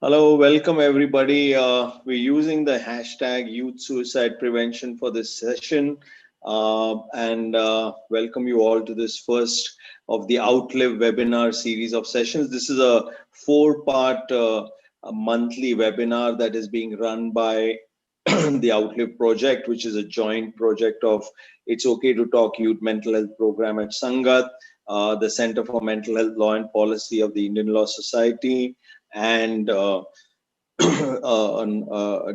Hello, welcome everybody. We're using the hashtag Youth Suicide Prevention for this session. And welcome you all to this first of the Outlive webinar series of sessions. This is a four-part a monthly webinar that is being run by the Outlive project, which is a joint project of It's Okay to Talk Youth Mental Health Program at Sangath, the Center for Mental Health Law and Policy of the Indian Law Society, and a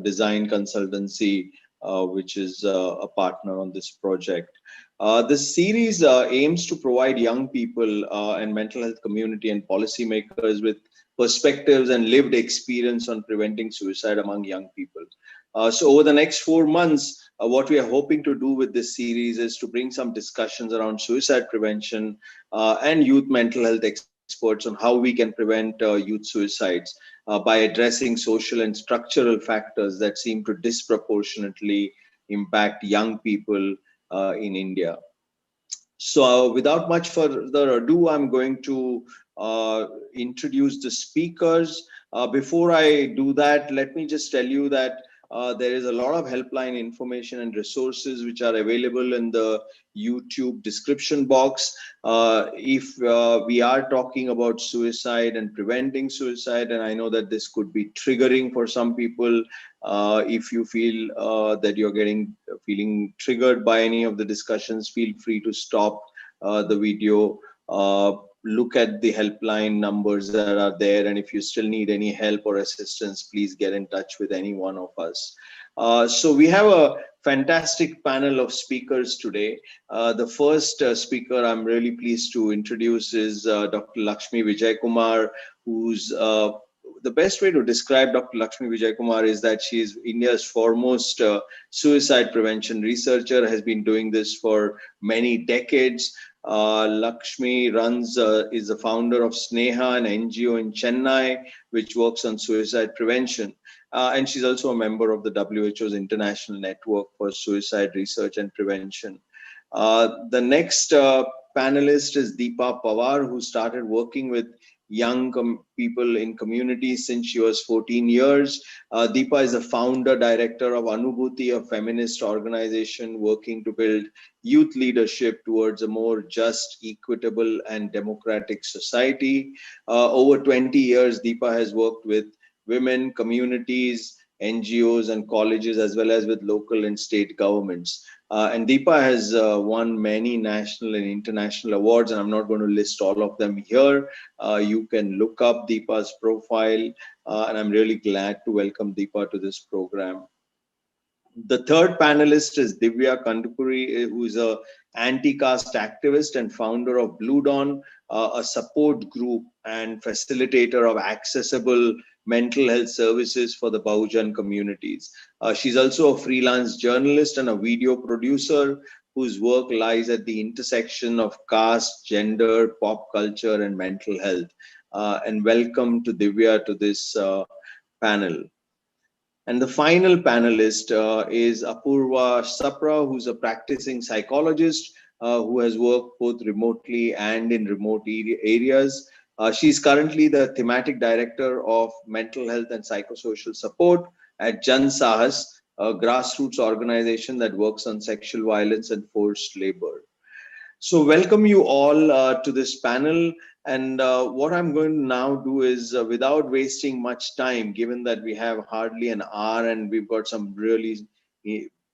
design consultancy, which is a partner on this project. This series aims to provide young people and mental health community and policymakers with perspectives and lived experience on preventing suicide among young people. So over the next 4 months, what we are hoping to do with this series is to bring some discussions around suicide prevention and youth mental health experts on how we can prevent youth suicides by addressing social and structural factors that seem to disproportionately impact young people in India. So without much further ado, I'm going to introduce the speakers. Before I do that, let me just tell you that there is a lot of helpline information and resources which are available in the YouTube description box. If we are talking about suicide and preventing suicide, and I know that this could be triggering for some people, if you feel that you're feeling triggered by any of the discussions, feel free to stop the video, look at the helpline numbers that are there, and if you still need any help or assistance, please get in touch with any one of us. So we have a fantastic panel of speakers today. The first speaker I'm really pleased to introduce is Dr. Lakshmi Vijaykumar, who's the best way to describe Dr. Lakshmi Vijaykumar is that she is India's foremost suicide prevention researcher, has been doing this for many decades. Lakshmi is the founder of SNEHA, an NGO in Chennai, which works on suicide prevention. And she's also a member of the WHO's International Network for Suicide Research and Prevention. The next panelist is Deepa Pawar, who started working with young people in communities since she was 14 years. Deepa is the founder director of Anubhuti, a feminist organization working to build youth leadership towards a more just, equitable, and democratic society. Over 20 years, Deepa has worked with women, communities, NGOs, and colleges, as well as with local and state governments. And Deepa has won many national and international awards, and I'm not going to list all of them here. You can look up Deepa's profile, and I'm really glad to welcome Deepa to this program. The third panelist is Divya Kandukuri, who is a anti-caste activist and founder of Blue Dawn, a support group and facilitator of accessible mental health services for the Bahujan communities. She's also a freelance journalist and a video producer whose work lies at the intersection of caste, gender, pop culture, and mental health. And welcome to Divya to this panel. And the final panelist is Apurva Sapra, who's a practicing psychologist who has worked both remotely and in remote areas. She's currently the thematic director of mental health and psychosocial support at Jansahas, a grassroots organization that works on sexual violence and forced labor. So welcome you all to this panel. And what I'm going to now do is, without wasting much time, given that we have hardly an hour and we've got some really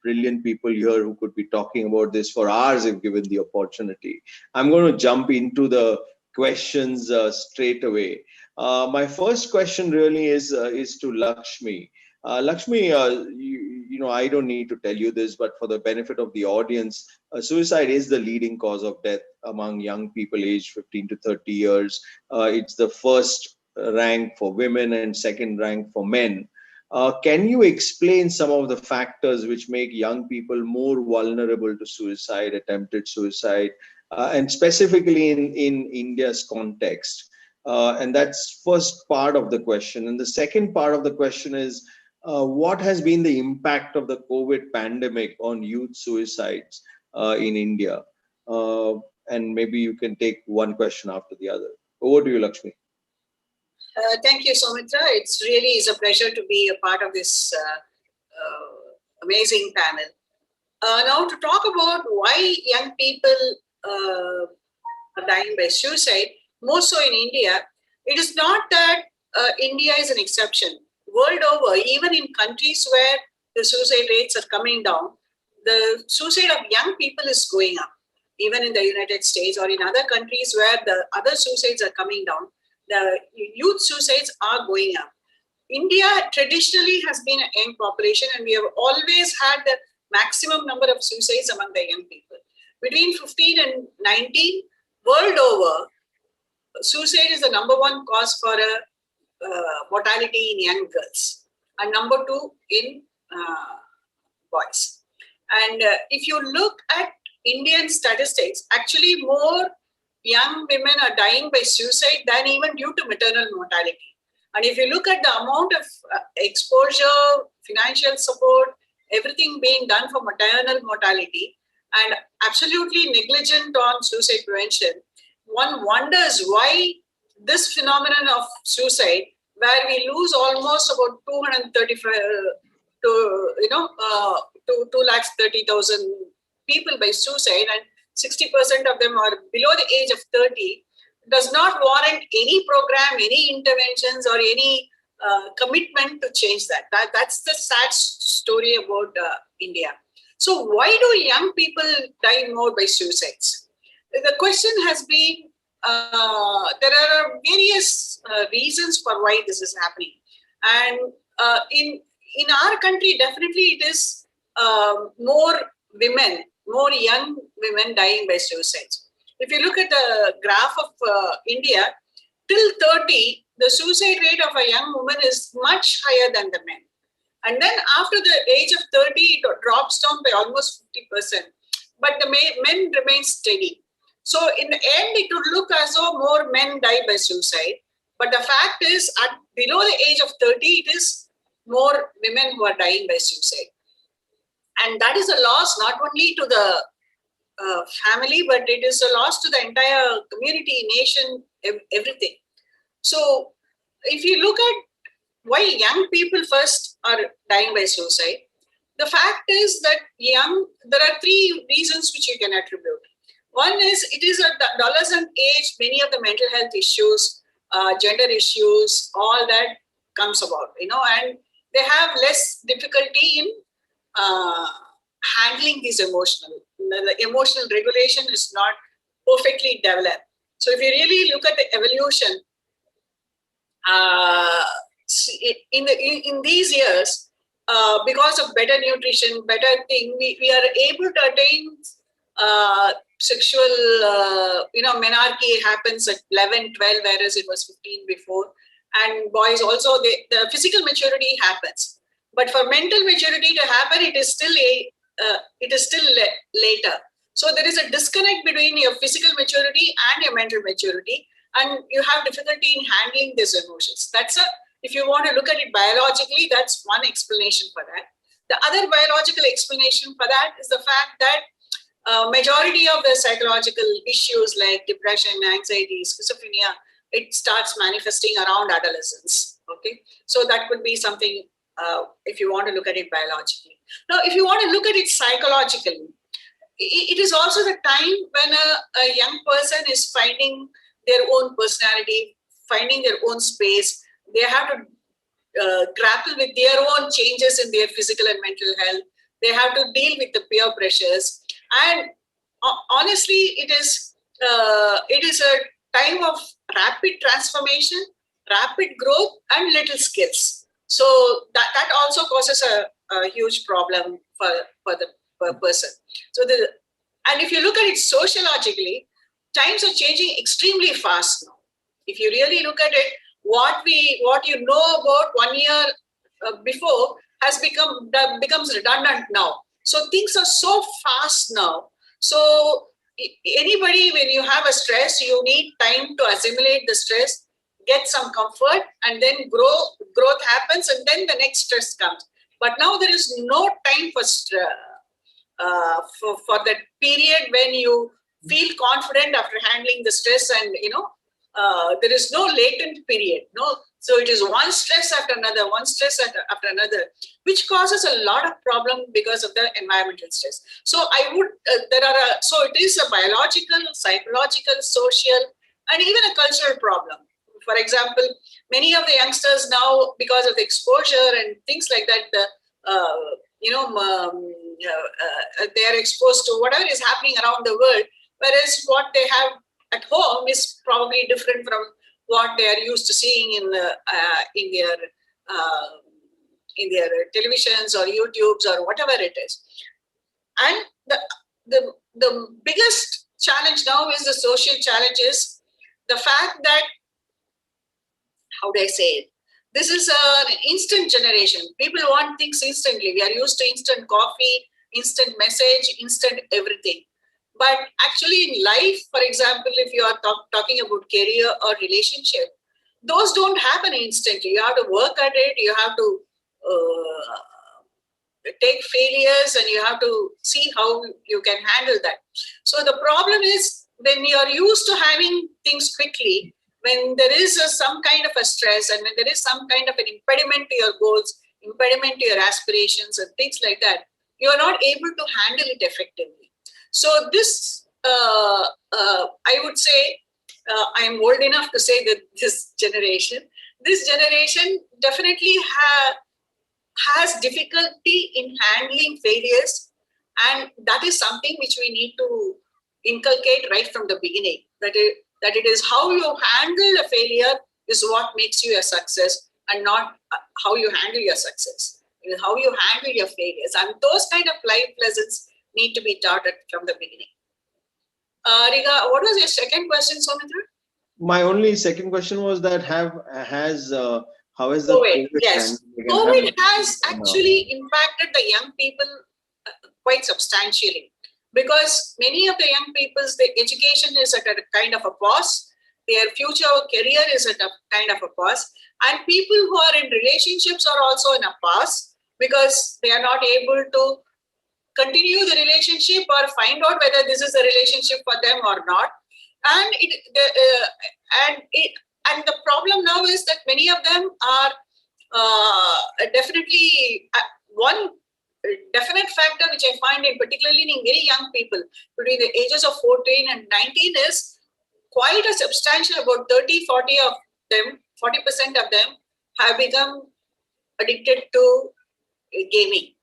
brilliant people here who could be talking about this for hours if given the opportunity, I'm going to jump into the questions straight away. My first question really is to Lakshmi. Lakshmi, I don't need to tell you this, but for the benefit of the audience, suicide is the leading cause of death among young people aged 15 to 30 years. It's the first rank for women and second rank for men. Can you explain some of the factors which make young people more vulnerable to suicide, attempted suicide, and specifically in India's context? And that's first part of the question. And the second part of the question is, what has been the impact of the COVID pandemic on youth suicides in India? And maybe you can take one question after the other. Over to you, Lakshmi. Thank you, Soumitra. It's really is a pleasure to be a part of this amazing panel. Now, to talk about why young people are dying by suicide, more so in India, it is not that India is an exception. World over, even in countries where the suicide rates are coming down, the suicide of young people is going up. Even in the United States or in other countries where the other suicides are coming down, the youth suicides are going up. India traditionally has been a young population, and we have always had the maximum number of suicides among the young people. Between 15 and 19, world over, suicide is the number one cause for mortality in young girls, and number two in boys. And if you look at Indian statistics, actually more young women are dying by suicide than even due to maternal mortality. And if you look at the amount of exposure, financial support, everything being done for maternal mortality and absolutely negligent on suicide prevention, one wonders why this phenomenon of suicide, where we lose almost about 235 to 230,000 people by suicide, and 60% of them are below the age of 30, does not warrant any program, any interventions, or any commitment to change that. That's the sad story about India. So why do young people die more by suicides? The question has been, there are various reasons for why this is happening. And in our country, definitely it is more women, more young women dying by suicides. If you look at the graph of India, till 30, the suicide rate of a young woman is much higher than the men. And then after the age of 30, it drops down by almost 50%. But the men remain steady. So in the end, it would look as though more men die by suicide. But the fact is, at below the age of 30, it is more women who are dying by suicide. And that is a loss not only to the family, but it is a loss to the entire community, nation, everything. So if you look at why young people first are dying by suicide, the fact is that there are three reasons which you can attribute. One is, it is at the adolescent age, many of the mental health issues, gender issues, all that comes about, and they have less difficulty in handling these the emotional regulation is not perfectly developed. So if you really look at the evolution, in these years, because of better nutrition, better thing, we are able to attain sexual, menarche happens at 11, 12, whereas it was 15 before. And boys also, the physical maturity happens. But for mental maturity to happen, it is still later. So there is a disconnect between your physical maturity and your mental maturity, and you have difficulty in handling these emotions. If you want to look at it biologically, that's one explanation for that. The other biological explanation for that is the fact that majority of the psychological issues like depression, anxiety, schizophrenia, it starts manifesting around adolescence. Okay, so that could be something if you want to look at it biologically. Now, if you want to look at it psychologically, it is also the time when a young person is finding their own personality, finding their own space. They have to grapple with their own changes in their physical and mental health. They have to deal with the peer pressures. And honestly, it is a time of rapid transformation, rapid growth, and little skills. So that also causes a huge problem for the person. And if you look at it sociologically, times are changing extremely fast now. If you really look at it, what you know about 1 year before becomes redundant now. So things are so fast now. So anybody, when you have a stress, you need time to assimilate the stress, get some comfort, and then growth happens, and then the next stress comes. But now there is no time for that period when you feel confident after handling the stress, and there is no latent period. No, So it is one stress after another, one stress after another, which causes a lot of problem because of the environmental stress. So so it is a biological, psychological, social, and even a cultural problem. For example, many of the youngsters now, because of the exposure and things like that, they are exposed to whatever is happening around the world, whereas what they have at home is probably different from what they are used to seeing in their televisions or YouTubes or whatever it is. And the biggest challenge now is the social challenges. The fact that, how do I say it? This is an instant generation. People want things instantly. We are used to instant coffee, instant message, instant everything. But actually in life, for example, if you are talking about career or relationship, those don't happen instantly. You have to work at it. You have to take failures and you have to see how you can handle that. So the problem is when you are used to having things quickly, when there is some kind of a stress and when there is some kind of an impediment to your goals, impediment to your aspirations and things like that, you are not able to handle it effectively. So this, I would say, I am old enough to say that this generation definitely has difficulty in handling failures, and that is something which we need to inculcate right from the beginning, that it is how you handle a failure is what makes you a success, and not how you handle your success. It is how you handle your failures, and those kind of life lessons need to be taught from the beginning. Riga, what was your second question, Soumitra? My only second question was that how has the COVID? Yes, COVID has actually impacted the young people quite substantially, because many of the young people's education is at a kind of a pause. Their future career is at a kind of a pause, and people who are in relationships are also in a pause because they are not able to continue the relationship or find out whether this is a relationship for them or not. And the problem now is that many of them are definitely one definite factor which I find in particularly in very young people between the ages of 14 and 19 is quite a substantial, about 30-40 of them, 40% of them have become addicted to gaming.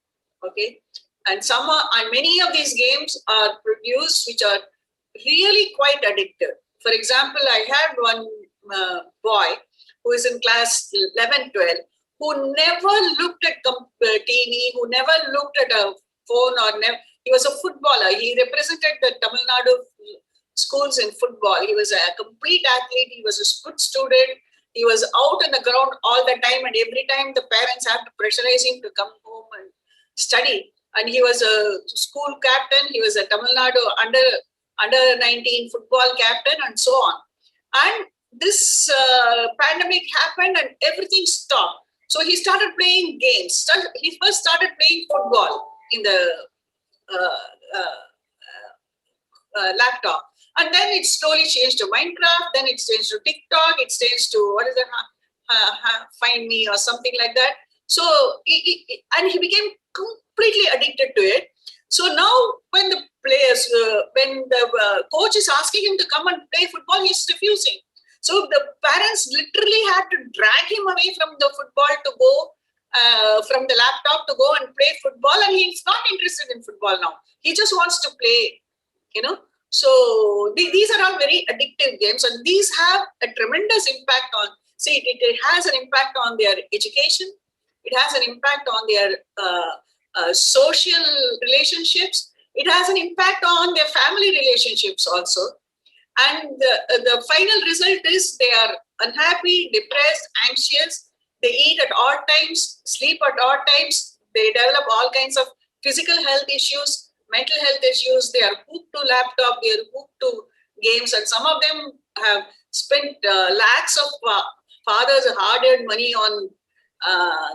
Okay, and many of these games are produced which are really quite addictive. For example, I had one boy who is in class 11, 12, who never looked at TV, who never looked at a phone, he was a footballer. He represented the Tamil Nadu schools in football. He was a complete athlete. He was a good student. He was out on the ground all the time, and every time the parents had to pressurize him to come home and study. And he was a school captain. He was a Tamil Nadu under 19 football captain, and so on. And this pandemic happened and everything stopped. So he started playing games. He first started playing football in the laptop. And then it slowly changed to Minecraft. Then it changed to TikTok. It changed to, what is it, Find Me or something like that. So, and he became completely addicted to it. So now when the players, when the coach is asking him to come and play football, he's refusing. So the parents literally had to drag him away from the football to go, from the laptop to go and play football. And he's not interested in football now. He just wants to play, So these are all very addictive games, and these have a tremendous impact on, it has an impact on their education. It has an impact on their social relationships. It has an impact on their family relationships also. And the final result is they are unhappy, depressed, anxious. They eat at odd times, sleep at odd times. They develop all kinds of physical health issues, mental health issues. They are hooked to laptop. They are hooked to games. And some of them have spent lakhs of fathers' hard-earned money on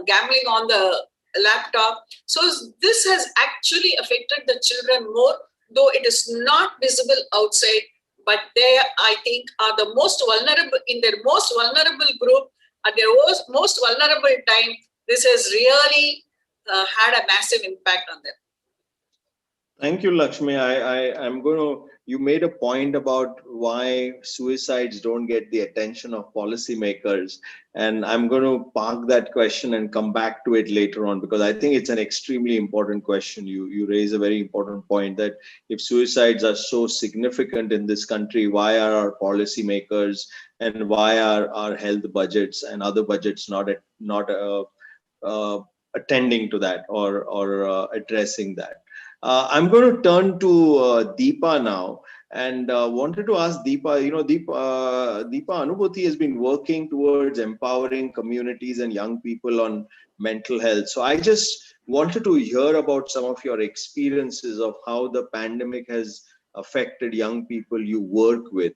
gambling on the laptop. So this has actually affected the children more, though it is not visible outside. But they, I think, are the most vulnerable, in their most vulnerable group. at their most vulnerable time, this has really had a massive impact on them. Thank you, Lakshmi. I'm going to, you made a point about why suicides don't get the attention of policymakers. And I'm going to park that question and come back to it later on, because I think it's an extremely important question. You raise a very important point that if suicides are so significant in this country, why are our policymakers and why are our health budgets and other budgets not attending to that or addressing that? I'm going to turn to Deepa now, and wanted to ask Deepa. Deepa, Anubhuti has been working towards empowering communities and young people on mental health. So I just wanted to hear about some of your experiences of how the pandemic has affected young people you work with.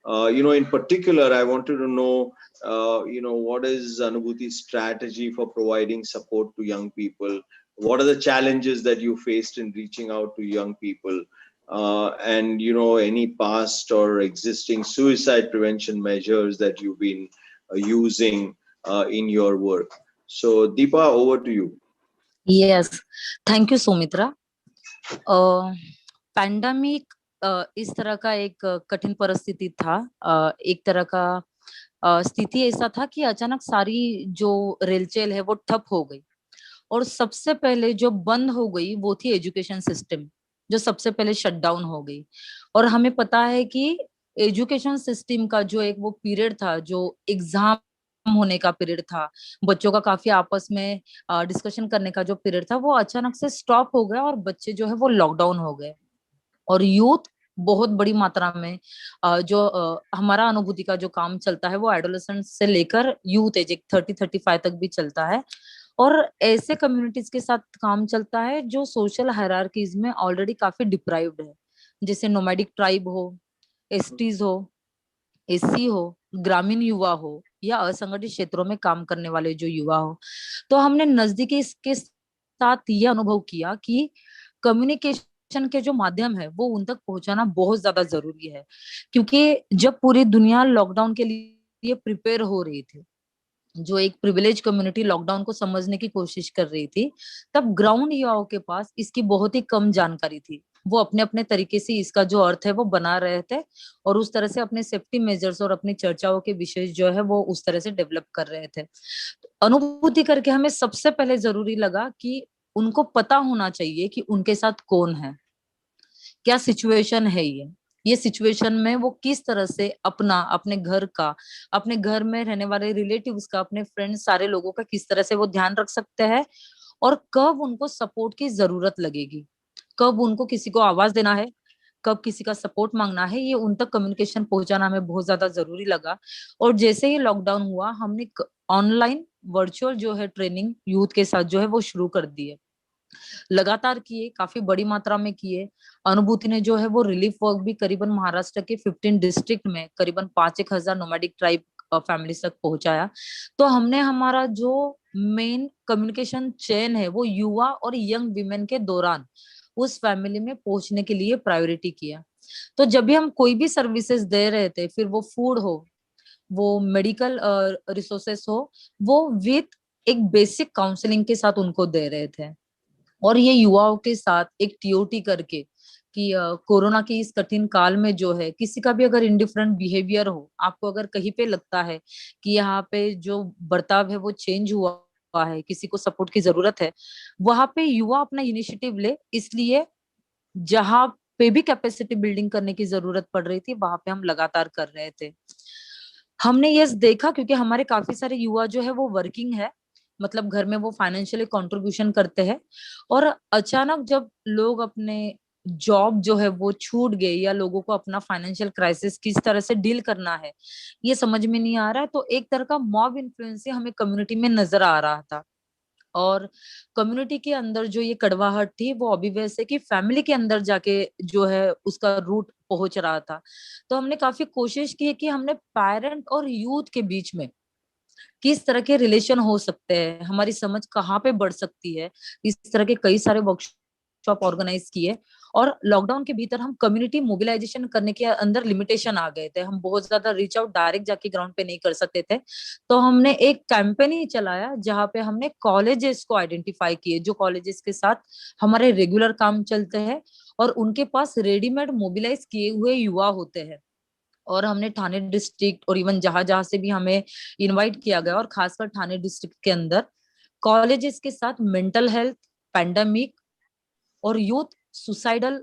In particular, I wanted to know, what is Anubhuti's strategy for providing support to young people? What are the challenges that you faced in reaching out to young people? And, any past or existing suicide prevention measures that you've been using in your work. So, Deepa, over to you. Yes, thank you, Soumitra. Pandemic इस तरह का एक कठिन परिस्थिति था, एक तरह का स्थिति ऐसा था कि अचानक सारी जो रेलचेल है वो ठप हो गई, और सबसे पहले जो बंद हो गई वो थी एजुकेशन सिस्टम, जो सबसे पहले शट डाउन हो गई। और हमें पता है कि एजुकेशन सिस्टम का जो एक वो पीरियड था, जो एग्जाम होने का पीरियड था, बच्चों का काफी आपस में डिस्कशन करने का जो पीरियड था, वो अचानक से स्टॉप हो गया और बच्चे जो है वो लॉकडाउन हो गए। और यूथ बहुत बड़ी मात्रा में जो हमारा अनुभूति का जो काम चलता है वो एडोलेसेंट से लेकर यूथ एज 30-35 तक भी चलता है, और ऐसे कम्युनिटीज के साथ काम चलता है जो सोशल हायरार्कीज में ऑलरेडी काफी डिप्राइव्ड है, जैसे नोमैडिक ट्राइब हो, एसटीज हो, एससी हो, ग्रामीण युवा हो, या असंगठित क्षेत्रों में काम करने वाले जो युवा हो। तो हमने नजदीकी इसके साथ ये अनुभव किया कि कम्युनिकेशन के जो माध्यम है वो उन तक पहुंचाना बहुत ज्यादा जरूरी है, क्योंकि जब पूरी दुनिया लॉकडाउन के लिए प्रिपेयर हो रही थी, जो एक प्रिविलेज कम्युनिटी लॉकडाउन को समझने की कोशिश कर रही थी, तब ग्राउंड युवाओं के पास इसकी बहुत ही कम जानकारी थी। वो अपने अपने तरीके से इसका जो अर्थ है वो बना रहे थे, और उस तरह से अपने सेफ्टी मेजर्स और अपनी चर्चाओं के विषय जो है वो उस तरह से डेवलप कर रहे थे। अनुभूति करके हमें सबसे पहले जरूरी लगा कि उनको पता होना चाहिए कि उनके साथ कौन है, क्या सिचुएशन है, ये सिचुएशन में वो किस तरह से अपने घर का, अपने घर में रहने वाले रिलेटिव्स का, अपने फ्रेंड्स, सारे लोगों का किस तरह से वो ध्यान रख सकते हैं, और कब उनको सपोर्ट की जरूरत लगेगी, कब उनको किसी को आवाज देना है, कब किसी का सपोर्ट मांगना है, ये उन तक कम्युनिकेशन पहुंचाना हमें बहुत ज्यादा जरूरी लगा। और जैसे ही लॉकडाउन हुआ, हमने ऑनलाइन वर्चुअल जो है ट्रेनिंग यूथ के साथ जो है वो शुरू कर दी है, लगातार किए, काफी बड़ी मात्रा में किए। अनुभूति ने जो है वो रिलीफ वर्क भी करीबन महाराष्ट्र के 15 डिस्ट्रिक्ट में करीबन 5,000 नोमैडिक ट्राइब फैमिली तक पहुंचाया। तो हमने हमारा जो मेन कम्युनिकेशन चेन है वो युवा और यंग विमेन के दौरान उस फैमिली में पहुंचने के लिए प्रायोरिटी किया। तो जब भी हम कोई भी सर्विसेज दे रहे थे, फिर वो फूड हो, वो मेडिकल रिसोर्सेस हो, वो विथ एक बेसिक काउंसलिंग के साथ उनको दे रहे थे। और ये युवाओं के साथ एक टीओटी करके कि कोरोना के इस कठिन काल में जो है, किसी का भी अगर इंडिफरेंट बिहेवियर हो, आपको अगर कहीं पे लगता है कि यहाँ पे जो बर्ताव है वो चेंज हुआ है, किसी को सपोर्ट की जरूरत है, वहां पे युवा अपना इनिशिएटिव ले। इसलिए जहां पे भी कैपेसिटी बिल्डिंग करने की जरूरत पड़ रही थी, वहां पे हम लगातार कर रहे थे। हमने ये देखा क्योंकि हमारे काफी सारे युवा जो है वो वर्किंग है, मतलब घर में वो फाइनेंशियली कंट्रीब्यूशन करते हैं, और अचानक जब लोग अपने जॉब जो है वो छूट गए, या लोगों को अपना फाइनेंशियल क्राइसिस किस तरह से डील करना है ये समझ में नहीं आ रहा है, तो एक तरह का मॉब इन्फ्लुएंस हमें कम्युनिटी में नजर आ रहा था। और कम्युनिटी के अंदर जो ये कड़वाहट थी वो अभी वैसे कि फैमिली के अंदर जाके जो है उसका रूट पहुंच रहा था। तो हमने काफी कोशिश की कि हमने पेरेंट और यूथ के बीच में किस तरह के रिलेशन हो सकते हैं, हमारी समझ कहाँ पे बढ़ सकती है, इस तरह के कई सारे वर्कशॉप वर्कशॉप ऑर्गेनाइज किए, और लॉकडाउन के भीतर हम कम्युनिटी मोबिलाइजेशन करने के अंदर लिमिटेशन आ गए थे, हम बहुत ज्यादा रीच आउट डायरेक्ट जाके ग्राउंड पे नहीं कर सकते थे। तो हमने एक कैंपेन ही चलाया जहाँ पे हमने कॉलेजेस को आइडेंटिफाई किए, जो कॉलेजेस के साथ हमारे रेगुलर काम चलते हैं और उनके पास रेडीमेड मोबिलाइज किए हुए युवा होते हैं। और हमने ठाणे डिस्ट्रिक्ट और इवन जहां जहां से भी हमें इनवाइट किया गया, और खासकर ठाणे डिस्ट्रिक्ट के अंदर कॉलेजेस के साथ मेंटल हेल्थ, पैंडेमिक और यूथ सुसाइडल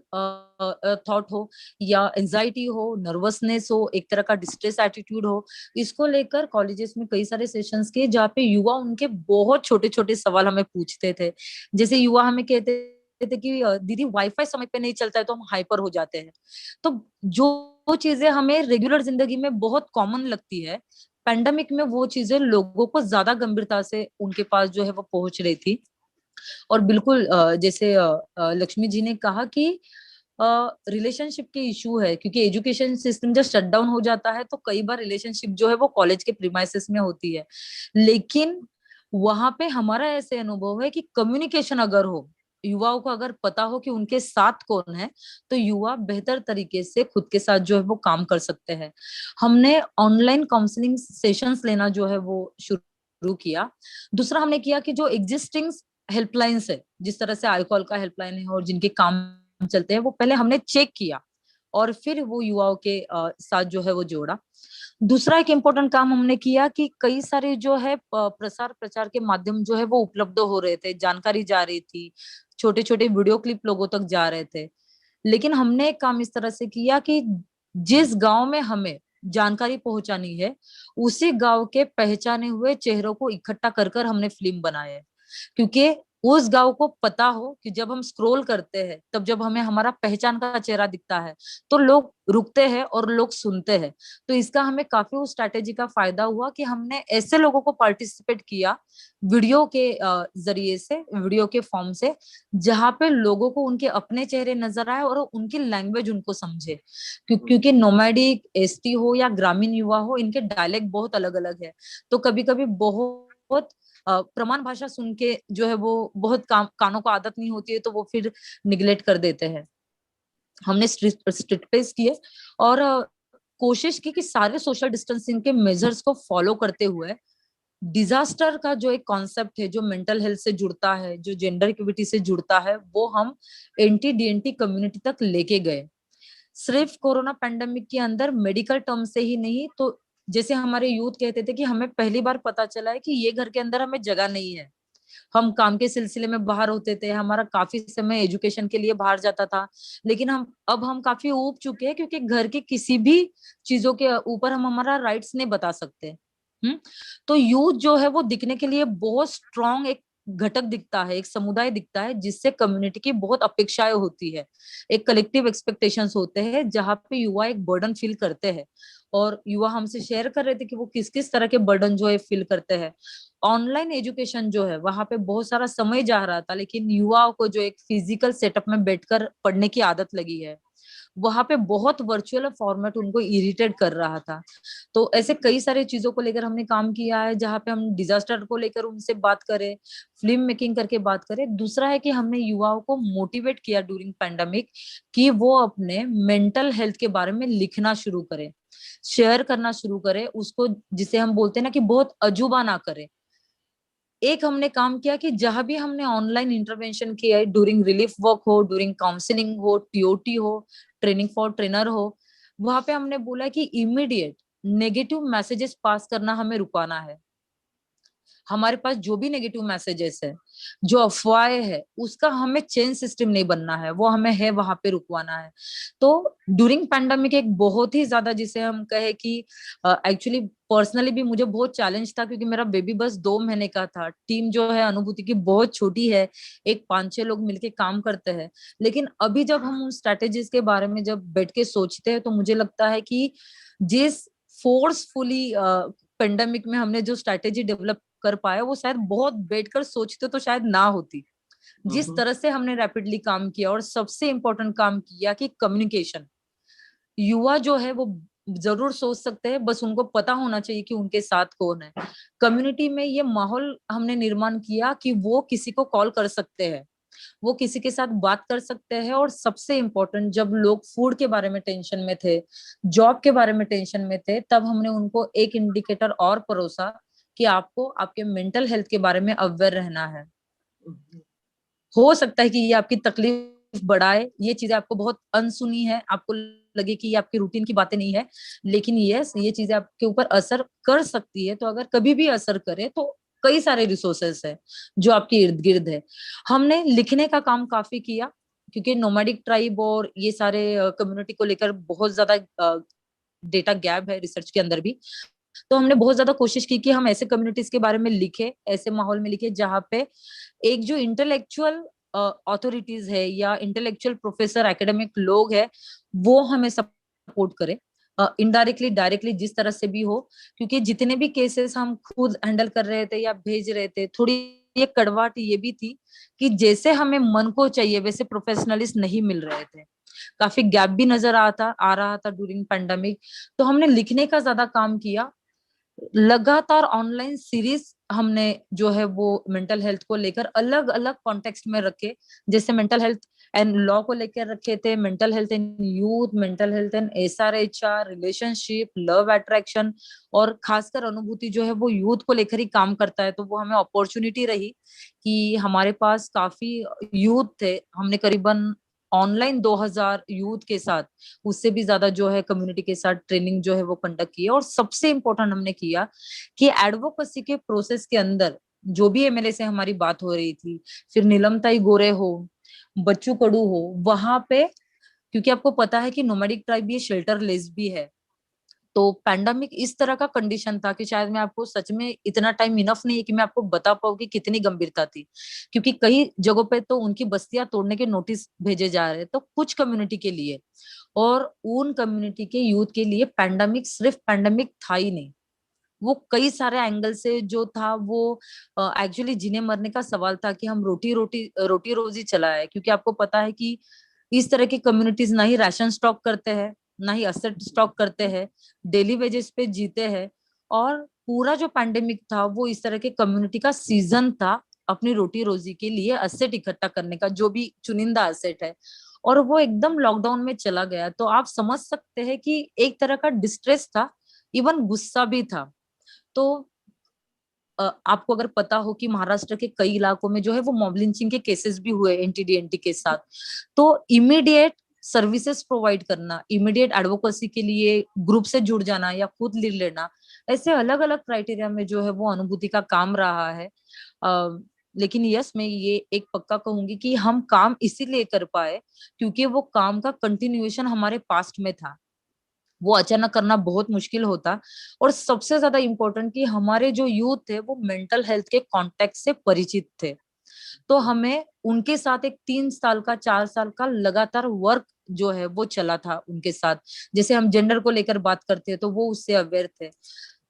थॉट हो या एंजाइटी हो, नर्वसनेस हो, एक तरह का डिस्ट्रेस एटीट्यूड हो, इसको लेकर कॉलेजेस में कई सारे सेशंस किए जहाँ पे युवा उनके बहुत छोटे छोटे सवाल हमें पूछते थे। जैसे युवा हमें कहते थे कि दीदी वाईफाई समय पे नहीं चलता है तो हम हाइपर हो जाते हैं। तो जो चीजें हमें रेगुलर जिंदगी में बहुत कॉमन लगती है, पैंडेमिक में वो चीजें लोगों को ज्यादा गंभीरता से उनके पास जो है वो पहुंच रही थी। और बिल्कुल जैसे लक्ष्मी जी ने कहा कि रिलेशनशिप के इशू है, क्योंकि एजुकेशन सिस्टम जब शट डाउन हो जाता है तो कई बार रिलेशनशिप जो है वो कॉलेज के प्रीमाइसेस में होती है। लेकिन वहां पे हमारा ऐसे अनुभव है कि कम्युनिकेशन अगर हो, युवाओं को अगर पता हो कि उनके साथ कौन है, तो युवा बेहतर तरीके से खुद के साथ जो है वो काम कर सकते हैं। हमने ऑनलाइन काउंसलिंग सेशंस लेना जो है वो शुरू किया। दूसरा हमने किया कि जो एग्जिस्टिंग हेल्पलाइंस है, जिस तरह से iCall का हेल्पलाइन है और जिनके काम चलते हैं, वो पहले हमने चेक किया और फिर वो युवाओं के साथ जो है वो जोड़ा। दूसरा एक इम्पोर्टेंट काम हमने किया कि कई सारे जो है प्रसार प्रचार के माध्यम जो है वो उपलब्ध हो रहे थे, जानकारी जा रही थी, छोटे छोटे वीडियो क्लिप लोगों तक जा रहे थे। लेकिन हमने एक काम इस तरह से किया कि जिस गांव में हमें जानकारी पहुंचानी है, उसी गांव के पहचाने हुए चेहरों को इकट्ठा कर कर हमने फिल्म बनाए है। क्योंकि उस गांव को पता हो कि जब हम स्क्रॉल करते हैं, तब जब हमें हमारा पहचान का चेहरा दिखता है तो लोग रुकते हैं और लोग सुनते हैं। तो इसका हमें काफी उस स्ट्रैटेजी का फायदा हुआ कि हमने ऐसे लोगों को पार्टिसिपेट किया वीडियो के जरिए से, वीडियो के फॉर्म से, जहाँ पे लोगों को उनके अपने चेहरे नजर आए और उनकी लैंग्वेज उनको समझे। क्योंकि नोमैडिक, एसटी हो या ग्रामीण युवा हो, इनके डायलेक्ट बहुत अलग अलग है। तो कभी कभी बहुत प्रमाण भाषा सुन के जो है वो बहुत कानों को आदत नहीं होती है, तो वो फिर निगलेक्ट कर देते हैं। हमने स्ट्रिक्ट पेस किए और कोशिश की कि सारे सोशल डिस्टेंसिंग के मेजर्स को फॉलो करते हुए डिजास्टर का जो एक कॉन्सेप्ट है, जो मेंटल हेल्थ से जुड़ता है, जो जेंडर इक्विटी से जुड़ता है, वो हम एंटी डीएनटी कम्युनिटी तक लेके गए। सिर्फ कोरोना पैंडेमिक के अंदर मेडिकल टर्म से ही नहीं, तो जैसे हमारे यूथ कहते थे कि हमें पहली बार पता चला है कि ये घर के अंदर हमें जगह नहीं है। हम काम के सिलसिले में बाहर होते थे, हमारा काफी समय एजुकेशन के लिए बाहर जाता था, लेकिन हम काफी ऊब चुके हैं, क्योंकि घर के किसी भी चीजों के ऊपर हम हमारा राइट्स नहीं बता सकते। तो यूथ जो है वो दिखने के लिए बहुत स्ट्रॉन्ग एक घटक दिखता है, एक समुदाय दिखता है, जिससे कम्युनिटी की बहुत अपेक्षाएं होती है, एक कलेक्टिव एक्सपेक्टेशंस होते हैं, जहाँ पे युवा एक बर्डन फील करते हैं। और युवा हमसे शेयर कर रहे थे कि वो किस किस तरह के बर्डन जो है फील करते हैं। ऑनलाइन एजुकेशन जो है वहां पे बहुत सारा समय जा रहा था, लेकिन युवाओं को जो एक फिजिकल सेटअप में बैठकर पढ़ने की आदत लगी है, वहां पे बहुत वर्चुअल फॉर्मेट उनको इरिटेट कर रहा था। तो ऐसे कई सारी चीजों को लेकर हमने काम किया है, जहाँ पे हम डिजास्टर को लेकर उनसे बात करें, फिल्म मेकिंग करके बात करें। दूसरा है कि हमने युवाओं को मोटिवेट किया ड्यूरिंग पैंडेमिक कि वो अपने मेंटल हेल्थ के बारे में लिखना शुरू करें, शेयर करना शुरू करें उसको, जिसे हम बोलते हैं ना कि बहुत अजूबा ना करें। एक हमने काम किया कि जहां भी हमने ऑनलाइन इंटरवेंशन किया है, ड्यूरिंग रिलीफ वर्क हो, ड्यूरिंग काउंसलिंग हो, टीओटी हो, ट्रेनिंग फॉर ट्रेनर हो, वहां पे हमने बोला कि इमीडिएट नेगेटिव मैसेजेस पास करना हमें रुकाना है। हमारे पास जो भी नेगेटिव मैसेजेस है, जो अफवाहें है, उसका हमें चेन सिस्टम नहीं बनना है, वो हमें है वहां पे रुकवाना है। तो ड्यूरिंग पैंडेमिक एक बहुत ही ज्यादा, जिसे हम कहे कि एक्चुअली पर्सनली भी मुझे बहुत चैलेंज था, क्योंकि मेरा बेबी बस 2 महीने का था। टीम जो है अनुभूति की बहुत छोटी है, एक 5-6 लोग मिलके काम करते हैं। लेकिन अभी जब हम उन स्ट्रेटेजीज के बारे में जब बैठ के सोचते हैं, तो मुझे लगता है कि जिस फोर्सफुली पेंडेमिक में हमने जो स्ट्रैटेजी डेवलप कर पाया, वो शायद बहुत बैठकर सोचते तो शायद ना होती। जिस तरह से हमने रैपिडली काम किया, और सबसे इम्पोर्टेंट काम किया कि कम्युनिकेशन। युवा जो है वो जरूर सोच सकते हैं, बस उनको पता होना चाहिए कि उनके साथ कौन है। कम्युनिटी में ये माहौल हमने निर्माण किया कि वो किसी को कॉल कर सकते हैं, वो किसी के साथ बात कर सकते हैं। और सबसे इम्पोर्टेंट, जब लोग फूड के बारे में टेंशन में थे, जॉब के बारे में टेंशन में थे, तब हमने उनको एक इंडिकेटर और परोसा कि आपको आपके मेंटल हेल्थ के बारे में अवेयर रहना है। हो सकता है कि ये आपकी तकलीफ बढ़ाए, ये चीजें आपको बहुत अनसुनी है, आपको लगे कि ये आपकी रूटीन की बातें नहीं है, लेकिन ये चीजें आपके ऊपर असर कर सकती है। तो अगर कभी भी असर करे तो कई सारे रिसोर्सेस है जो आपके इर्द गिर्द है। हमने लिखने का काम काफी किया, क्योंकि नोमैडिक ट्राइब और ये सारे कम्युनिटी को लेकर बहुत ज्यादा डेटा गैप है रिसर्च के अंदर भी। तो हमने बहुत ज्यादा कोशिश की कि हम ऐसे कम्युनिटीज के बारे में लिखे, ऐसे माहौल में लिखे जहाँ पे एक जो इंटेलेक्चुअल अथॉरिटीज है या इंटेलेक्चुअल प्रोफेसर एकेडमिक लोग है वो हमें सपोर्ट करे, इनडायरेक्टली डायरेक्टली जिस तरह से भी हो। क्योंकि जितने भी केसेस हम खुद हैंडल कर रहे थे या भेज रहे थे, थोड़ी ये कड़वाहट ये भी थी कि जैसे हमें मन को चाहिए वैसे प्रोफेशनलिस्ट नहीं मिल रहे थे, काफी गैप भी नजर आ रहा था ड्यूरिंग पेंडेमिक। तो हमने लिखने का ज्यादा काम किया, लगातार ऑनलाइन सीरीज हमने जो है वो मेंटल हेल्थ को लेकर अलग अलग कॉन्टेक्स्ट में रखे। जैसे मेंटल हेल्थ एंड लॉ को लेकर रखे थे, mental health in youth, mental health in SRHR, relationship, love attraction, और खासकर अनुभूति जो है वो यूथ को लेकर ही काम करता है। तो वो हमें अपॉर्चुनिटी रही कि हमारे पास काफी यूथ थे, हमने करीबन ऑनलाइन 2000 यूथ के साथ, उससे भी ज्यादा जो है कम्युनिटी के साथ ट्रेनिंग जो है वो कंडक्ट की है। और सबसे इम्पोर्टेंट हमने किया कि एडवोकेसी के प्रोसेस के अंदर जो भी MLA से हमारी बात हो रही थी, फिर नीलमताई गोरे हो, बच्चू कडू हो, वहां पे, क्योंकि आपको पता है कि नोमैडिक ट्राइब ये शेल्टरलेस भी है। तो पैंडेमिक इस तरह का कंडीशन था कि शायद मैं आपको सच में इतना टाइम इनफ नहीं है कि मैं आपको बता पाऊँ कि कितनी गंभीरता थी, क्योंकि कई जगहों पे तो उनकी बस्तियां तोड़ने के नोटिस भेजे जा रहे, तो कुछ कम्युनिटी के लिए और उन कम्युनिटी के यूथ के लिए पैंडेमिक सिर्फ पैंडेमिक था ही नहीं, वो कई सारे एंगल से जो था वो एक्चुअली जीने मरने का सवाल था कि हम रोटी रोजी चलाए। क्योंकि आपको पता है कि इस तरह की कम्युनिटीज ना ही राशन स्टॉक करते हैं, ना ही असेट स्टॉक करते हैं, डेली वेजेस पे जीते हैं। और पूरा जो पैंडेमिक था वो इस तरह के कम्युनिटी का सीजन था अपनी रोटी रोजी के लिए असेट इकट्ठा करने का, जो भी चुनिंदा असेट है, और वो एकदम लॉकडाउन में चला गया। तो आप समझ सकते हैं कि एक तरह का डिस्ट्रेस था, इवन गुस्सा भी था। तो आपको अगर पता हो कि महाराष्ट्र के कई इलाकों में जो है वो मॉब लिंचिंग के केसेस भी हुए NTDNT के साथ, तो इमीडिएट सर्विसेज प्रोवाइड करना, इमीडिएट एडवोकेसी के लिए ग्रुप से जुड़ जाना या खुद लीड लेना, ऐसे अलग अलग क्राइटेरिया में जो है वो अनुभूति का काम रहा है। लेकिन यस, मैं ये एक पक्का कहूंगी कि हम काम इसीलिए कर पाए क्योंकि वो काम का कंटिन्यूएशन हमारे पास्ट में था, वो अचानक करना बहुत मुश्किल होता। और सबसे ज्यादा इम्पोर्टेंट कि हमारे जो यूथ थे वो मेंटल हेल्थ के कॉन्टेक्ट से परिचित थे। तो हमें उनके साथ एक 3 साल का 4 साल का लगातार वर्क जो है वो चला था उनके साथ। जैसे हम जेंडर को लेकर बात करते हैं तो वो उससे अवेयर थे।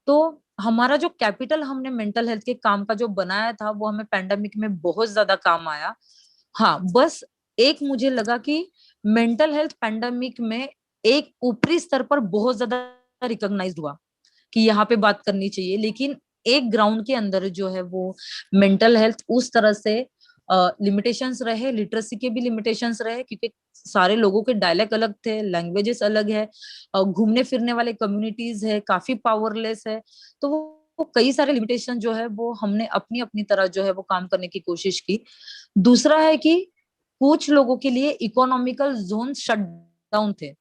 तो हमारा जो कैपिटल हमने मेंटल हेल्थ के काम का जो बनाया था वो हमें पैंडेमिक में बहुत ज्यादा काम आया। हाँ, बस एक मुझे लगा कि मेंटल हेल्थ पैंडेमिक में एक ऊपरी स्तर पर बहुत ज्यादा रिकॉग्नाइज हुआ कि यहाँ पे बात करनी चाहिए, लेकिन एक ग्राउंड के अंदर जो है वो मेंटल हेल्थ उस तरह से लिमिटेशंस रहे, लिटरेसी के भी लिमिटेशंस रहे, क्योंकि सारे लोगों के डायलेक्ट अलग थे, लैंग्वेजेस अलग है, घूमने फिरने वाले कम्युनिटीज है, काफी पावरलेस है। तो वो कई सारे लिमिटेशन जो है वो हमने अपनी अपनी तरह जो है वो काम करने की कोशिश की। दूसरा है कि कुछ लोगों के लिए इकोनॉमिकल जोन शट डाउन थे,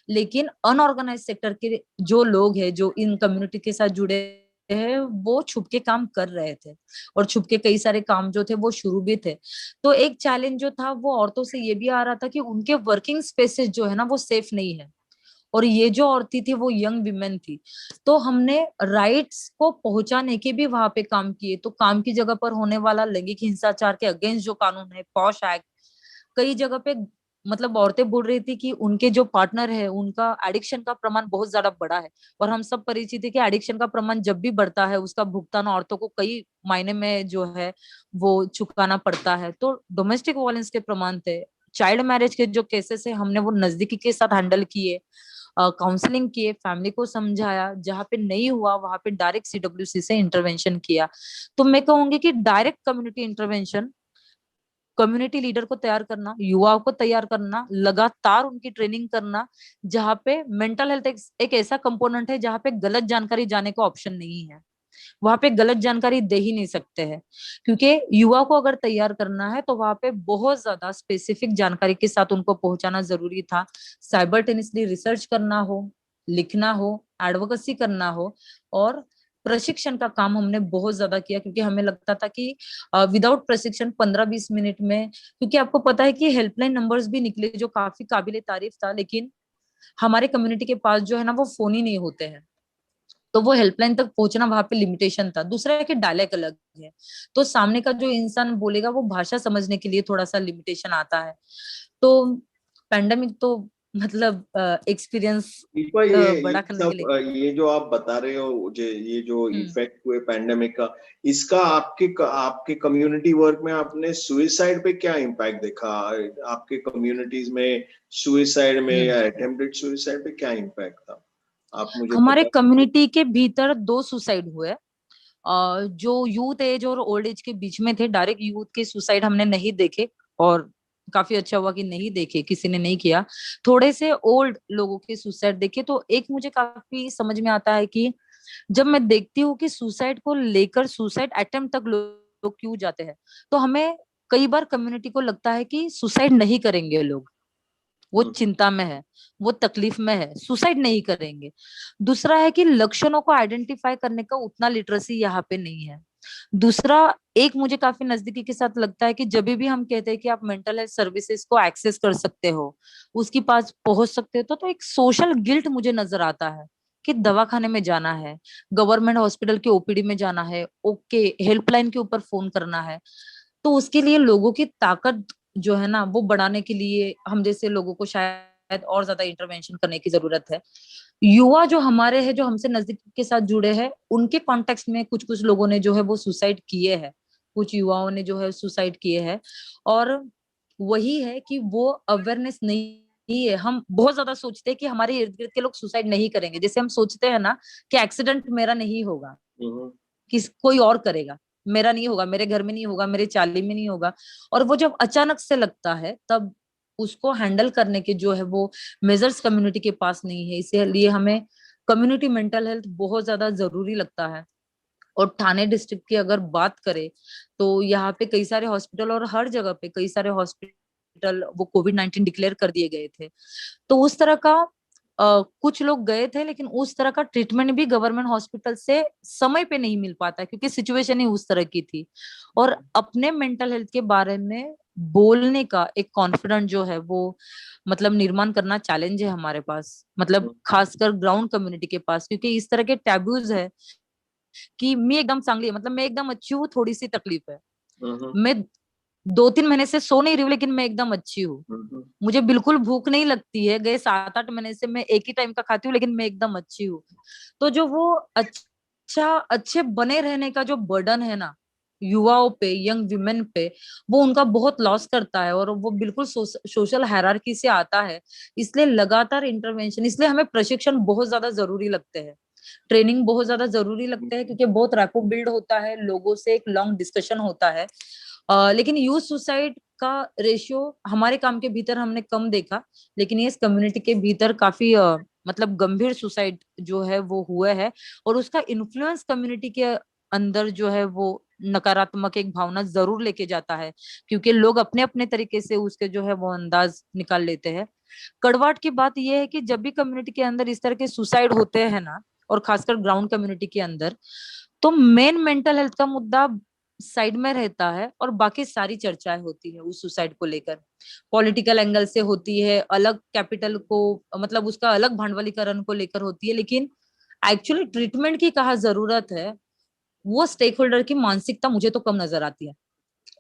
लेकिन अनऑर्गेनाइज सेक्टर के जो लोग हैं जो इन कम्युनिटी के साथ जुड़े हैं वो छुप के काम कर रहे थे, और छुप के कई सारे काम जो थे वो शुरू भी थे। तो एक चैलेंज जो था वो औरतों से ये भी आ रहा था कि उनके वर्किंग स्पेसेस जो है ना वो सेफ नहीं है, और ये जो औरतें थी वो यंग विमेन थी। तो हमने राइट्स को पहुंचाने के भी वहां पे काम किए। तो काम की जगह पर होने वाला लैंगिक हिंसाचार के अगेंस्ट जो कानून है, पॉश एक्ट, कई जगह पे मतलब औरतें बोल रही थी कि उनके जो पार्टनर है उनका एडिक्शन का प्रमाण बहुत ज्यादा बड़ा है। और हम सब परिचित है कि एडिक्शन का प्रमाण जब भी बढ़ता है उसका भुगतान औरतों को कई मायने में जो है वो चुकाना पड़ता है। तो डोमेस्टिक वायलेंस के प्रमाण थे, चाइल्ड मैरिज के जो केसेस है हमने वो नजदीकी के साथ हैंडल किए, काउंसलिंग किए, फैमिली को समझाया, जहाँ पे नहीं हुआ वहां पे डायरेक्ट CWC से इंटरवेंशन किया। तो मैं कहूंगी कि direct community intervention, community leader को तैयार करना, युवाओं को तैयार करना, लगातार उनकी ट्रेनिंग करना, जहाँ पे मेंटल हेल्थ एक ऐसा कंपोनेंट है जहाँ पे गलत जानकारी जाने का ऑप्शन नहीं है, वहां पे गलत जानकारी दे ही नहीं सकते हैं, क्योंकि युवा को अगर तैयार करना है तो वहां पे बहुत ज्यादा स्पेसिफिक जानकारी के साथ उनको पहुंचाना जरूरी था। साइबरटेनियसली रिसर्च करना हो, लिखना हो, एडवोकेसी करना हो, और प्रशिक्षण का काम हमने बहुत ज्यादा किया, क्योंकि हमें लगता था कि विदाउट प्रशिक्षण 15-20 मिनट में, क्योंकि आपको पता है कि हेल्पलाइन नंबर्स भी निकले जो काफी काबिले तारीफ था, लेकिन हमारे कम्युनिटी के पास जो है ना वो फोन ही नहीं होते हैं, तो वो हेल्पलाइन तक पहुंचना वहां पे लिमिटेशन था। दूसरा है कि डायलेक्ट अलग है, तो सामने का जो इंसान बोलेगा वो भाषा समझने के लिए थोड़ा सा लिमिटेशन आता है। तो पैंडेमिक तो मतलब एक्सपीरियंस दीपा, ये बड़ा करने के सब लिए। ये जो आप बता रहे हो, ये जो हम्म इफेक्ट हुए पैंडेमिक का, इसका आपके कम्युनिटी वर्क में आपने सुइसाइड पे क्या इम्पैक्ट देखा? आपके कम्युनिटीज में सुइसाइड में हम्म या अटेम्प्टेड सुइसाइड पे क्या इम्पैक्ट था, आप मुझे हमारे बता सकते कम्युनिटी के भीतर 2 सुसाइड हुए, जो यूथ एज और ओल्ड एज के बीच में थे। डायरेक्ट यूथ के सुसाइड हमने नहीं देखे, और काफी अच्छा हुआ कि नहीं देखे, किसी ने नहीं किया। थोड़े से ओल्ड लोगों के सुसाइड देखे, तो एक मुझे काफी समझ में आता है कि जब मैं देखती हूँ कि सुसाइड को लेकर, सुसाइड अटेम्प्ट तक लोग क्यों जाते हैं, तो हमें कई बार कम्युनिटी को लगता है कि सुसाइड नहीं करेंगे लोग, वो हैं? चिंता में है, वो तकलीफ में है, सुसाइड नहीं करेंगे। दूसरा है कि लक्षणों को आइडेंटिफाई करने का उतना लिटरेसी यहाँ पे नहीं है। दूसरा, एक मुझे काफी नजदीकी के साथ लगता है कि जब भी हम कहते हैं कि आप मेंटल हेल्थ सर्विसेज को एक्सेस कर सकते हो, उसके पास पहुंच सकते हो, तो एक सोशल गिल्ट मुझे नजर आता है कि दवाखाने में जाना है, गवर्नमेंट हॉस्पिटल के ओपीडी में जाना है, ओके हेल्पलाइन के ऊपर फोन करना है। तो उसके लिए लोगों की ताकत जो है ना वो बढ़ाने के लिए हम जैसे लोगों को शायद और ज्यादा इंटरवेंशन करने की जरूरत है। युवा जो हमारे हैं, जो हमसे नजदीक के साथ जुड़े हैं, उनके कॉन्टेक्स्ट में कुछ कुछ लोगों ने जो है वो सुसाइड किए हैं, कुछ युवाओं ने जो है सुसाइड किए हैं। और वही है कि वो अवेयरनेस नहीं है। हम बहुत ज्यादा सोचते हैं कि हमारे इर्द गिर्द के लोग सुसाइड नहीं करेंगे, जैसे हम सोचते हैं ना कि एक्सीडेंट मेरा नहीं होगा, हम्म। किस कोई और करेगा, मेरा नहीं होगा, मेरे घर में नहीं होगा, मेरे चाली में नहीं होगा। और वो जब अचानक से लगता है तब उसको हैंडल करने के जो है वो मेजर्स कम्युनिटी के पास नहीं है। इसलिए हमें कम्युनिटी मेंटल हेल्थ बहुत ज्यादा जरूरी लगता है। और ठाणे डिस्ट्रिक्ट की अगर बात करें तो यहाँ पे कई सारे हॉस्पिटल, और हर जगह पे कई सारे हॉस्पिटल वो कोविड-19 डिक्लेयर कर दिए गए थे। तो उस तरह का कुछ लोग गए थे, लेकिन उस तरह का ट्रीटमेंट भी गवर्नमेंट हॉस्पिटल से समय पे नहीं मिल पाता, क्योंकि सिचुएशन ही उस तरह की थी। और अपने मेंटल हेल्थ के बारे में बोलने का एक कॉन्फिडेंट जो है वो मतलब निर्माण करना चैलेंज है हमारे पास, मतलब खासकर ग्राउंड कम्युनिटी के पास, क्योंकि इस तरह के टैबूज है कि मैं एकदम चांगली है, मतलब मैं एकदम अच्छी हूँ, थोड़ी सी तकलीफ है, हम्म। मैं 2-3 महीने से सो नहीं रही हूँ, लेकिन मैं एकदम अच्छी हूँ, हम्म। मुझे बिल्कुल भूख नहीं लगती है, गए 7-8 महीने से मैं एक ही टाइम का खाती हूँ, लेकिन मैं एकदम अच्छी हूँ। तो जो वो अच्छे बने रहने का जो बर्डन है ना युवाओं पे, यंग विमेन पे, वो उनका बहुत लॉस करता है, और वो बिल्कुल सोशल हायरार्की से आता है। इसलिए लगातार इंटरवेंशन, इसलिए हमें प्रशिक्षण बहुत ज्यादा जरूरी लगते हैं, ट्रेनिंग बहुत ज्यादा जरूरी लगते हैं, क्योंकि बहुत रैपो बिल्ड होता है, लोगों से एक लॉन्ग डिस्कशन होता है। लेकिन यूथ सुसाइड का रेशियो हमारे काम के भीतर हमने कम देखा, लेकिन ये इस कम्युनिटी के भीतर काफी मतलब गंभीर सुसाइड जो है वो हुआ है, और उसका इन्फ्लुएंस कम्युनिटी के अंदर जो है वो नकारात्मक एक भावना जरूर लेके जाता है, क्योंकि लोग अपने अपने तरीके से उसके जो है वो अंदाज निकाल लेते हैं। कड़वाहट की बात यह है कि जब भी कम्युनिटी के अंदर इस तरह के सुसाइड होते हैं ना, और खासकर ग्राउंड कम्युनिटी के अंदर, तो मेन मेंटल हेल्थ का मुद्दा साइड में रहता है, और बाकी सारी चर्चाएं होती है उस सुसाइड को लेकर। पॉलिटिकल एंगल से होती है, अलग कैपिटल को मतलब उसका अलग भांडवलीकरण को लेकर होती है, लेकिन एक्चुअली ट्रीटमेंट की कहाँ जरूरत है, वो स्टेक होल्डर की मानसिकता मुझे तो कम नजर आती है।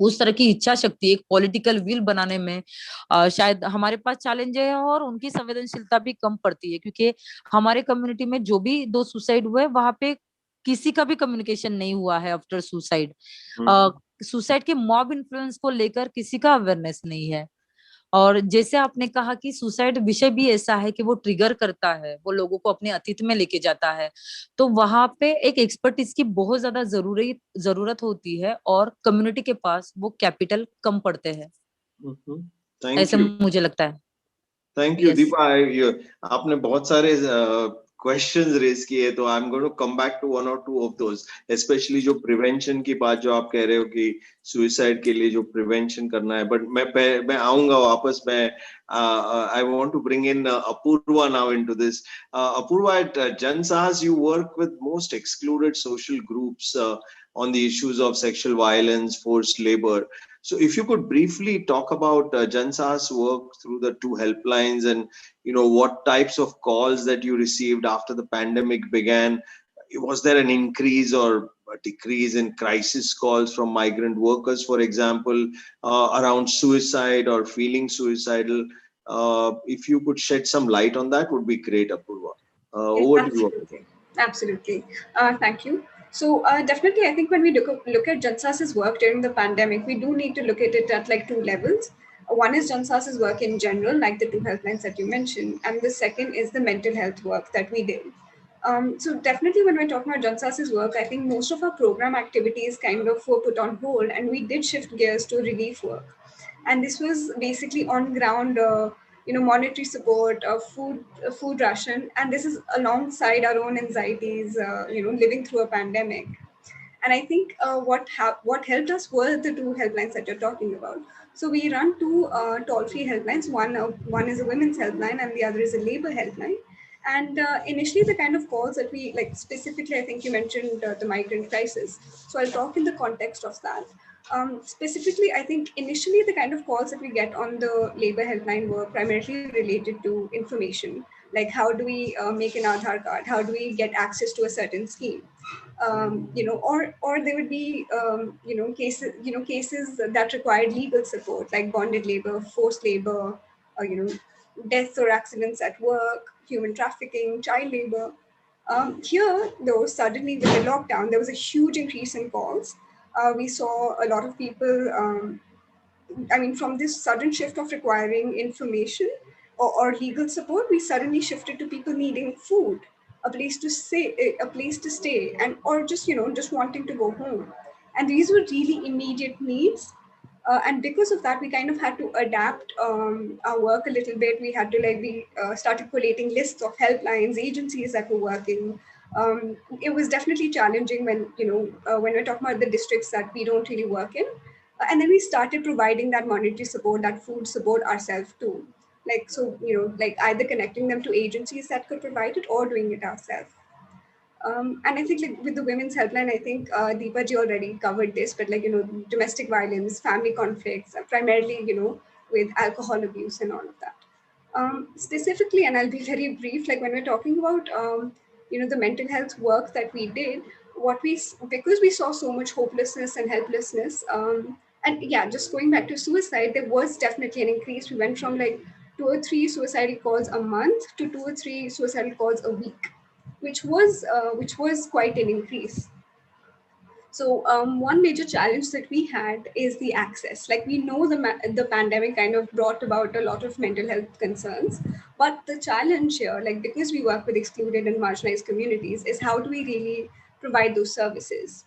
उस तरह की इच्छा शक्ति एक पॉलिटिकल विल बनाने में शायद हमारे पास चैलेंज है, और उनकी संवेदनशीलता भी कम पड़ती है, क्योंकि हमारे कम्युनिटी में जो भी 2 सुसाइड हुए वहां पे किसी का भी कम्युनिकेशन नहीं हुआ है आफ्टर सुसाइड। हम्म। सुसाइड के मॉब इन्फ्लुएंस को लेकर किसी का अवेयरनेस नहीं है। और जैसे आपने कहा कि सुसाइड विषय भी ऐसा है कि वो ट्रिगर करता है, वो लोगों को अपने अतीत में लेके जाता है, तो वहां पे एक एक्सपर्टीज की बहुत ज्यादा जरूरत होती है, और कम्युनिटी के पास वो कैपिटल कम पड़ते हैं, थैंक ऐसे यू। मुझे लगता है। Thank you yes. दीपा। आपने बहुत सारे क्वेश्चंस रेज किए, तो I am going to come back to one और टू ऑफ दोस, स्पेशली जो प्रिवेंशन की बात जो आप कह रहे हो कि सुइसाइड के लिए जो प्रिवेंशन करना है। बट मैं आऊंगा वापस। मैं I want to bring in Apurva now into this. Apurva, at Jansahas, you work with most excluded social groups on the issues of sexual violence, forced labor. So if you could briefly talk about Jansahas work through the two helplines, and what types of calls that you received after the pandemic began. Was there an increase or a decrease in crisis calls from migrant workers, for example, around suicide or feeling suicidal? If you could shed some light on that, would be great, Apurva. Yes, Over to you, Apurva. absolutely. Absolutely. Thank you. So definitely, I think when we look at Jansahas's work during the pandemic, we do need to look at it at like two levels. One is Jansahas's work in general, like the two helplines that you mentioned, and the second is the mental health work that we did. So definitely, when we're talking about Jansahas's work, I think most of our program activities kind of were put on hold, and we did shift gears to relief work. And this was basically on ground, monetary support, food ration, and this is alongside our own anxieties, living through a pandemic. And I think what helped us were the two helplines that you're talking about. So we run two toll-free helplines. One is a women's helpline, and the other is a labor helpline. And initially, the kind of calls that we like specifically, I think you mentioned the migrant crisis. So I'll talk in the context of that. Specifically, I think initially the kind of calls that we get on the labor helpline were primarily related to information, like how do we make an Aadhaar card, how do we get access to a certain scheme, or there would be cases that required legal support, like bonded labor, forced labor, deaths or accidents at work, human trafficking, child labor. Here, though, suddenly with the lockdown, there was a huge increase in calls. We saw a lot of people. From this sudden shift of requiring information or legal support, we suddenly shifted to people needing food, a place to stay, and or just wanting to go home. And these were really immediate needs. And because of that, we kind of had to adapt our work a little bit. We had to we started collating lists of helplines, agencies that were working. It was definitely challenging when we're talking about the districts that we don't really work in. And then we started providing that monetary support, that food support ourselves too. Like either connecting them to agencies that could provide it or doing it ourselves. And I think with the women's helpline, I think Deepa ji already covered this, but domestic violence, family conflicts, primarily, with alcohol abuse and all of that. Specifically, and I'll be very brief, like when we're talking about, the mental health work that we did, because we saw so much hopelessness and helplessness, and yeah, just going back to suicide, there was definitely an increase. We went from like 2 or 3 suicidal calls a month to 2 or 3 suicidal calls a week, which was quite an increase. So one major challenge that we had is the access. Like we know the pandemic kind of brought about a lot of mental health concerns, but the challenge here, like because we work with excluded and marginalized communities, is how do we really provide those services?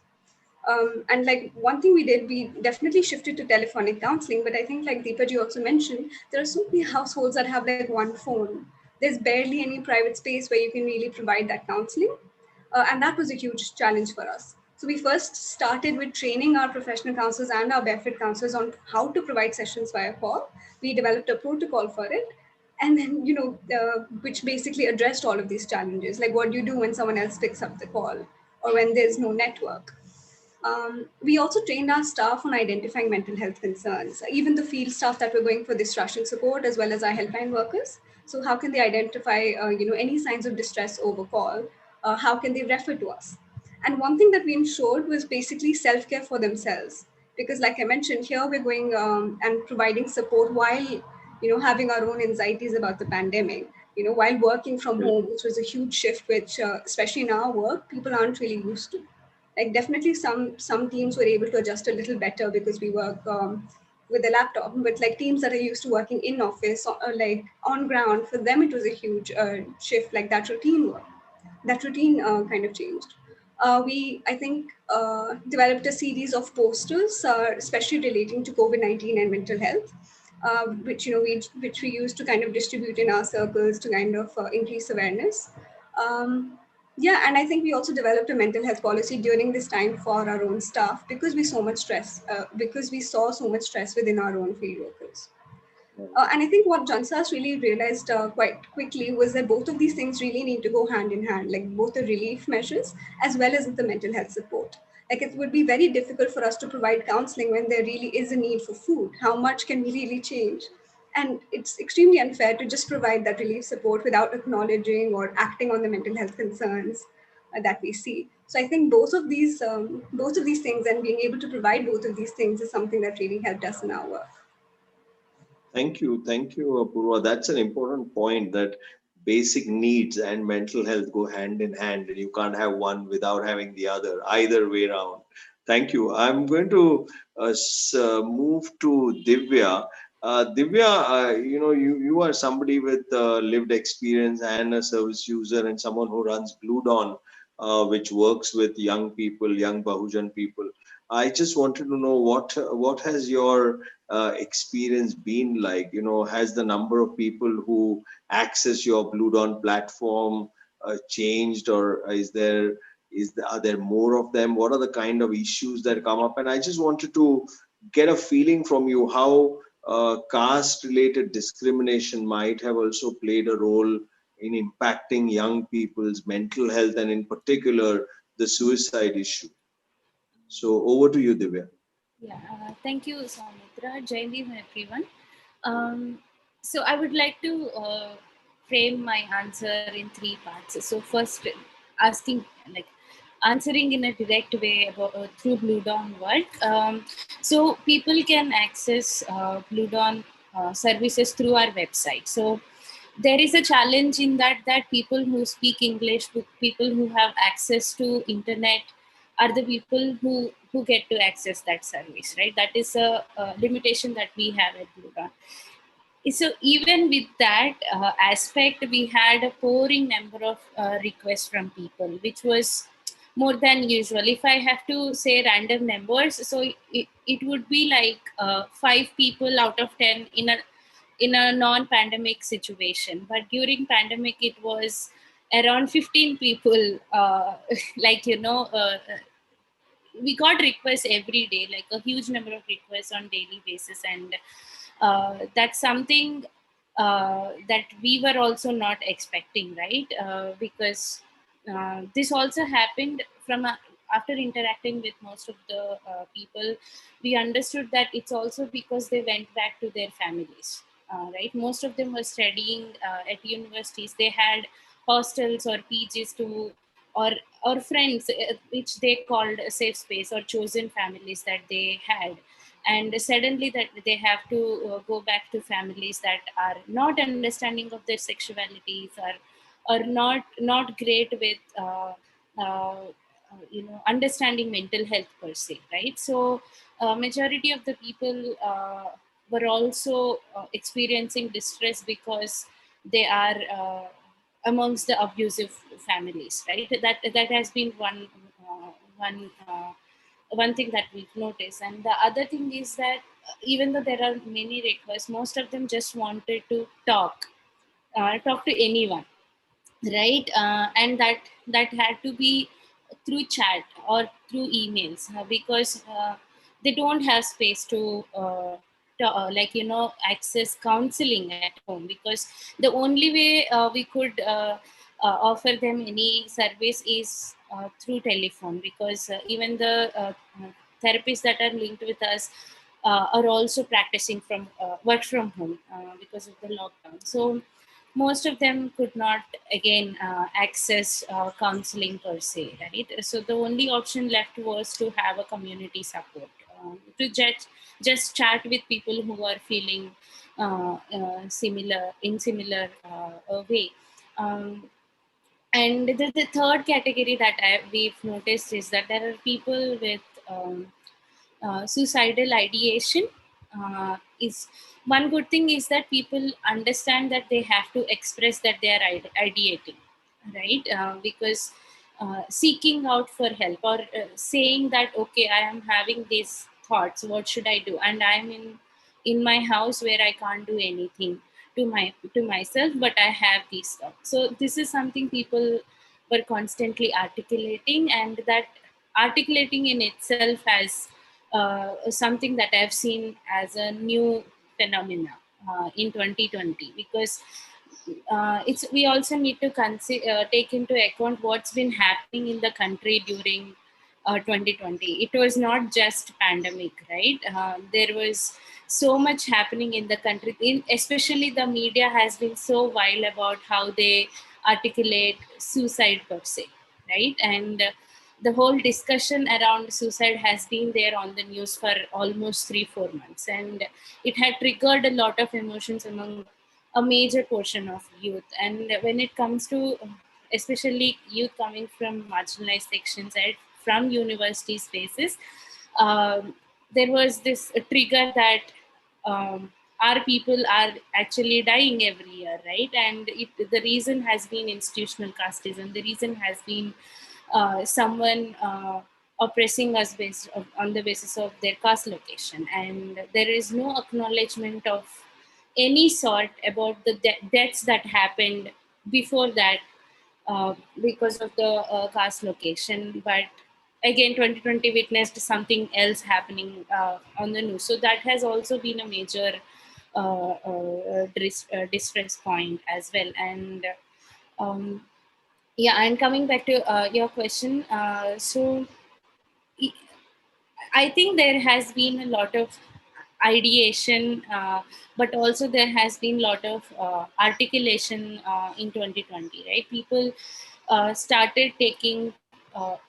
And like one thing we did, we definitely shifted to telephonic counseling. But I think like Deepa ji also mentioned, there are so many households that have like one phone. There's barely any private space where you can really provide that counseling. And that was a huge challenge for us. So we first started with training our professional counselors and our benefit counselors on how to provide sessions via call. We developed a protocol for it. And then, which basically addressed all of these challenges. Like what do you do when someone else picks up the call or when there's no network? We also trained our staff on identifying mental health concerns, even the field staff that were going for this Russian support, as well as our helpline workers. So how can they identify, any signs of distress over call? How can they refer to us? And one thing that we ensured was basically self-care for themselves. Because like I mentioned, here we're going and providing support while, having our own anxieties about the pandemic, while working from home, which was a huge shift, which especially in our work, people aren't really used to. Like definitely some teams were able to adjust a little better because we work with a laptop, but like teams that are used to working in office or like on ground, for them it was a huge shift, like that routine work, that routine kind of changed. I think, developed a series of posters, especially relating to COVID-19 and mental health, which which we used to kind of distribute in our circles to kind of increase awareness. Um, yeah, and I think we also developed a mental health policy during this time for our own staff, because because we saw so much stress within our own field workers. And I think what Jansahas really realized quite quickly was that both of these things really need to go hand in hand, like both the relief measures as well as the mental health support. Like it would be very difficult for us to provide counseling when there really is a need for food. How much can we really change? And it's extremely unfair to just provide that relief support without acknowledging or acting on the mental health concerns that we see. So I think both of these things, and being able to provide both of these things, is something that really helped us in our work. Thank you, Apurva. That's an important point, that basic needs and mental health go hand in hand, and you can't have one without having the other, either way around. Thank you. I'm going to move to Divya. Divya, you are somebody with lived experience and a service user, and someone who runs Blue Dawn, which works with young people, young Bahujan people. I just wanted to know what has your experience been like? Has the number of people who access your Blue Dawn platform changed, or are there more of them? What are the kind of issues that come up? And I just wanted to get a feeling from you how caste-related discrimination might have also played a role in impacting young people's mental health, and in particular the suicide issue. So over to you, Divya. Yeah, thank you, Soumitra. Jai Hind, everyone. So I would like to frame my answer in three parts. So first, asking like answering in a direct way about, through Blue Dawn work. So people can access Blue Dawn services through our website. So there is a challenge in that people who speak English, people who have access to internet, are the people who get to access that service, right? That is a limitation that we have at Blue Dawn. So even with that aspect, we had a pouring number of requests from people, which was more than usual. If I have to say random numbers, so it would be like 5 people out of 10 in a non-pandemic situation. But during pandemic, it was around 15 people, like, we got requests every day, like a huge number of requests on daily basis. And that's something that we were also not expecting, right? Because this also happened after interacting with most of the people, we understood that it's also because they went back to their families, right? Most of them were studying at universities. They had hostels or PGs or or friends, which they called a safe space, or chosen families that they had. And suddenly that they have to go back to families that are not understanding of their sexualities, or not great with understanding mental health per se, right? So majority of the people were also experiencing distress because they are amongst the abusive families, right? That has been one one thing that we've noticed. And the other thing is that even though there are many requests, most of them just wanted to talk to anyone, right? And that had to be through chat or through emails, because they don't have space to access counseling at home, because the only way we could offer them any service is through telephone, because even the therapists that are linked with us are also practicing from work from home because of the lockdown. So most of them could not again access counseling per se, right? So the only option left was to have a community support, to just chat with people who are feeling similar way. And the third category that we've noticed is that there are people with suicidal ideation, is one good thing is that people understand that they have to express that they are ideating, right? Because seeking out for help or saying that, okay, I am having these thoughts, what should I do? And I'm in my house where I can't do anything to myself, but I have these thoughts. So this is something people were constantly articulating, and that articulating in itself has something that I've seen as a new phenomena in 2020, because it's we also need to take into account what's been happening in the country during 2020. It was not just pandemic, right? There was so much happening in the country. Especially the media has been so vile about how they articulate suicide per se, right? And the whole discussion around suicide has been there on the news for almost 3-4 months, and it had triggered a lot of emotions among a major portion of youth. And when it comes to especially youth coming from marginalized sections, right, from university spaces, there was this trigger that our people are actually dying every year, right? And the reason has been institutional casteism. The reason has been someone oppressing us based on the basis of their caste location, and there is no acknowledgement of any sort about the deaths that happened before that because of the caste location. But again, 2020 witnessed something else happening on the news, so that has also been a major distress point as well. And yeah, and coming back to your question, so I think there has been a lot of ideation, but also there has been a lot of articulation in 2020, right? People started taking,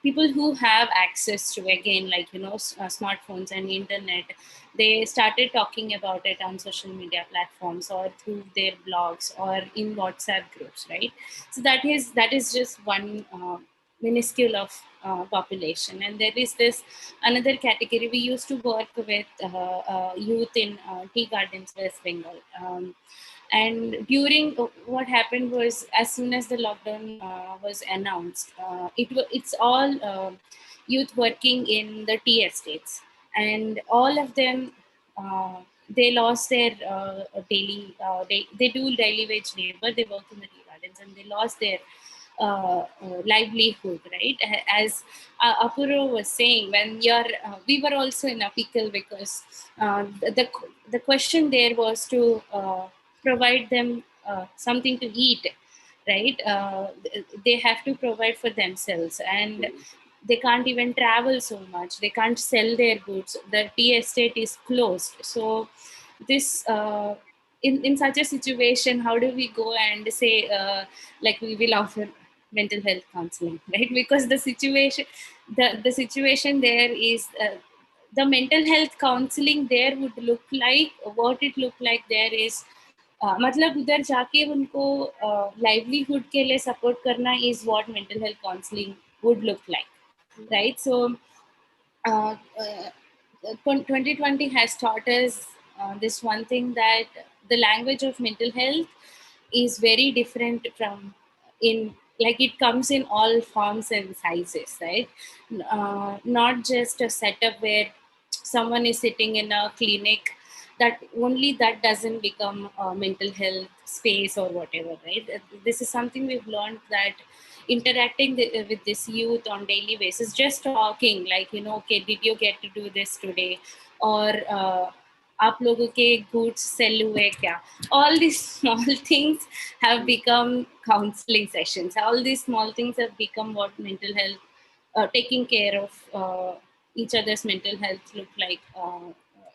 people who have access to, again, like, smartphones and internet, they started talking about it on social media platforms or through their blogs or in WhatsApp groups, right? So that is just one minuscule of population. And there is this another category. We used to work with youth in tea gardens, West Bengal. And during what happened was, as soon as the lockdown was announced, it's all youth working in the tea estates, and all of them they lost their they do daily wage labor. They work in the tea gardens, and they lost their livelihood, right? As Apurva was saying, when we were also in a pickle, because the question there was to provide them something to eat, right? They have to provide for themselves, and they can't even travel so much. They can't sell their goods. The tea estate is closed. So this in such a situation, how do we go and say like we will offer mental health counseling, right? Because the situation there is the mental health counseling there would look like what it looked like there is मतलब उधर जाके उनको livelihood के लिए support करना is what mental health counseling would look like, right? So 2020 has taught us this one thing, that the language of mental health is very different from in like it comes in all forms and sizes, right? Not just a setup where someone is sitting in a clinic, that only that doesn't become a mental health space or whatever, right? This is something we've learned, that interacting with this youth on daily basis, just talking like, okay, did you get to do this today, or आप लोगों के goods sell हुए क्या? All these small things have become counseling sessions. All these small things have become what mental health, taking care of each other's mental health look like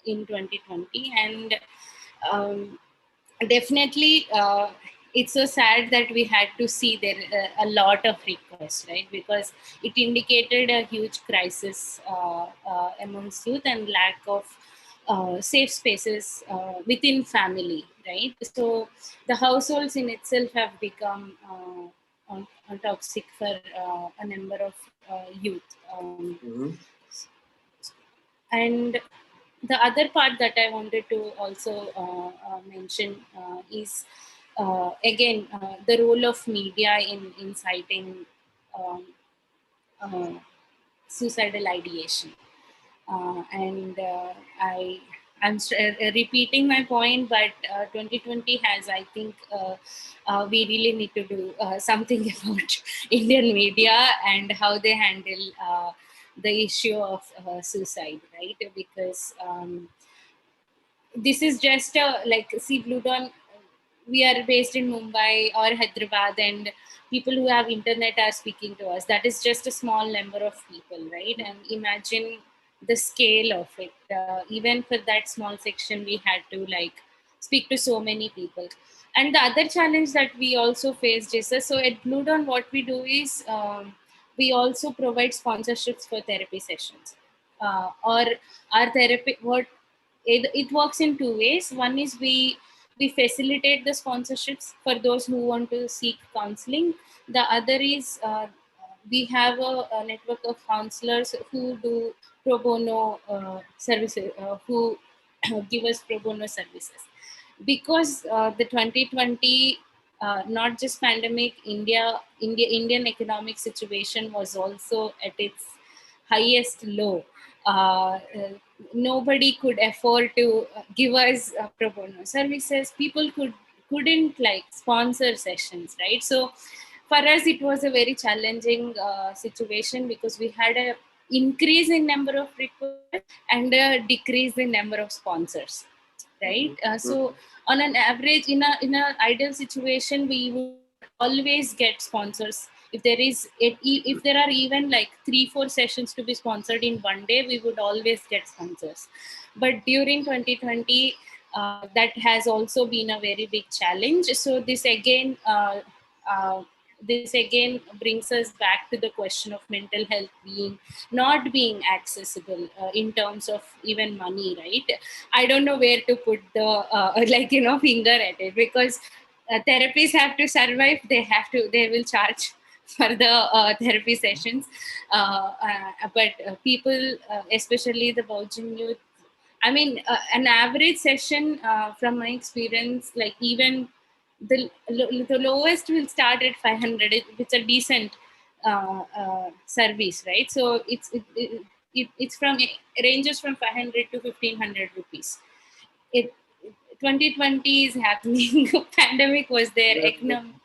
in 2020. And definitely it's so sad that we had to see there a lot of requests, right? Because it indicated a huge crisis amongst youth, and lack of safe spaces within family, right? So the households in itself have become toxic for a number of youth. And The other part that I wanted to also mention is again the role of media in inciting um, uh, suicidal ideation. And repeating my point, but 2020 has, I think, we really need to do something about Indian media and how they handle the issue of suicide, right? Because this is just like, see, Blue Dawn, we are based in Mumbai or Hyderabad, and people who have internet are speaking to us. That is just a small number of people, right? And imagine the scale of it. Even for that small section, we had to like speak to so many people. And the other challenge that we also faced is, so at Blue Dawn, what we do is we also provide sponsorships for therapy sessions. Or our therapy, it works in two ways. One is we facilitate the sponsorships for those who want to seek counseling. The other is we have a network of counselors who do pro bono services, who give us pro bono services. Because the 2020, not just pandemic, Indian economic situation was also at its highest low. Nobody could afford to give us pro bono services. People couldn't like sponsor sessions, right? So for us, it was a very challenging situation, because we had a increase in number of requests and a decrease in number of sponsors, right? So on an average, in a ideal situation, we would always get sponsors. If there are even like 3-4 sessions to be sponsored in one day, we would always get sponsors. But during 2020, that has also been a very big challenge. So uh, this again brings us back to the question of mental health not being accessible in terms of even money, right? I don't know where to put the finger at it, because therapists have to survive. They will charge for the therapy sessions, but people, especially the Bahujan youth, I mean, an average session, from my experience, like even the lowest will start at 500. It's a decent service, right? So it's it ranges from 500 to 1500 rupees. It 2020 is happening. Pandemic was there. Economic.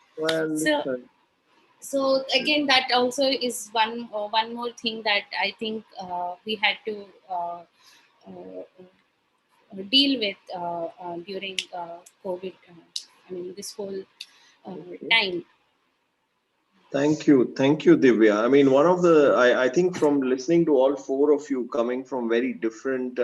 So again, that also is one more thing that I think we had to deal with during COVID. This whole time. Thank you, Divya. I mean, I think from listening to all four of you coming from very different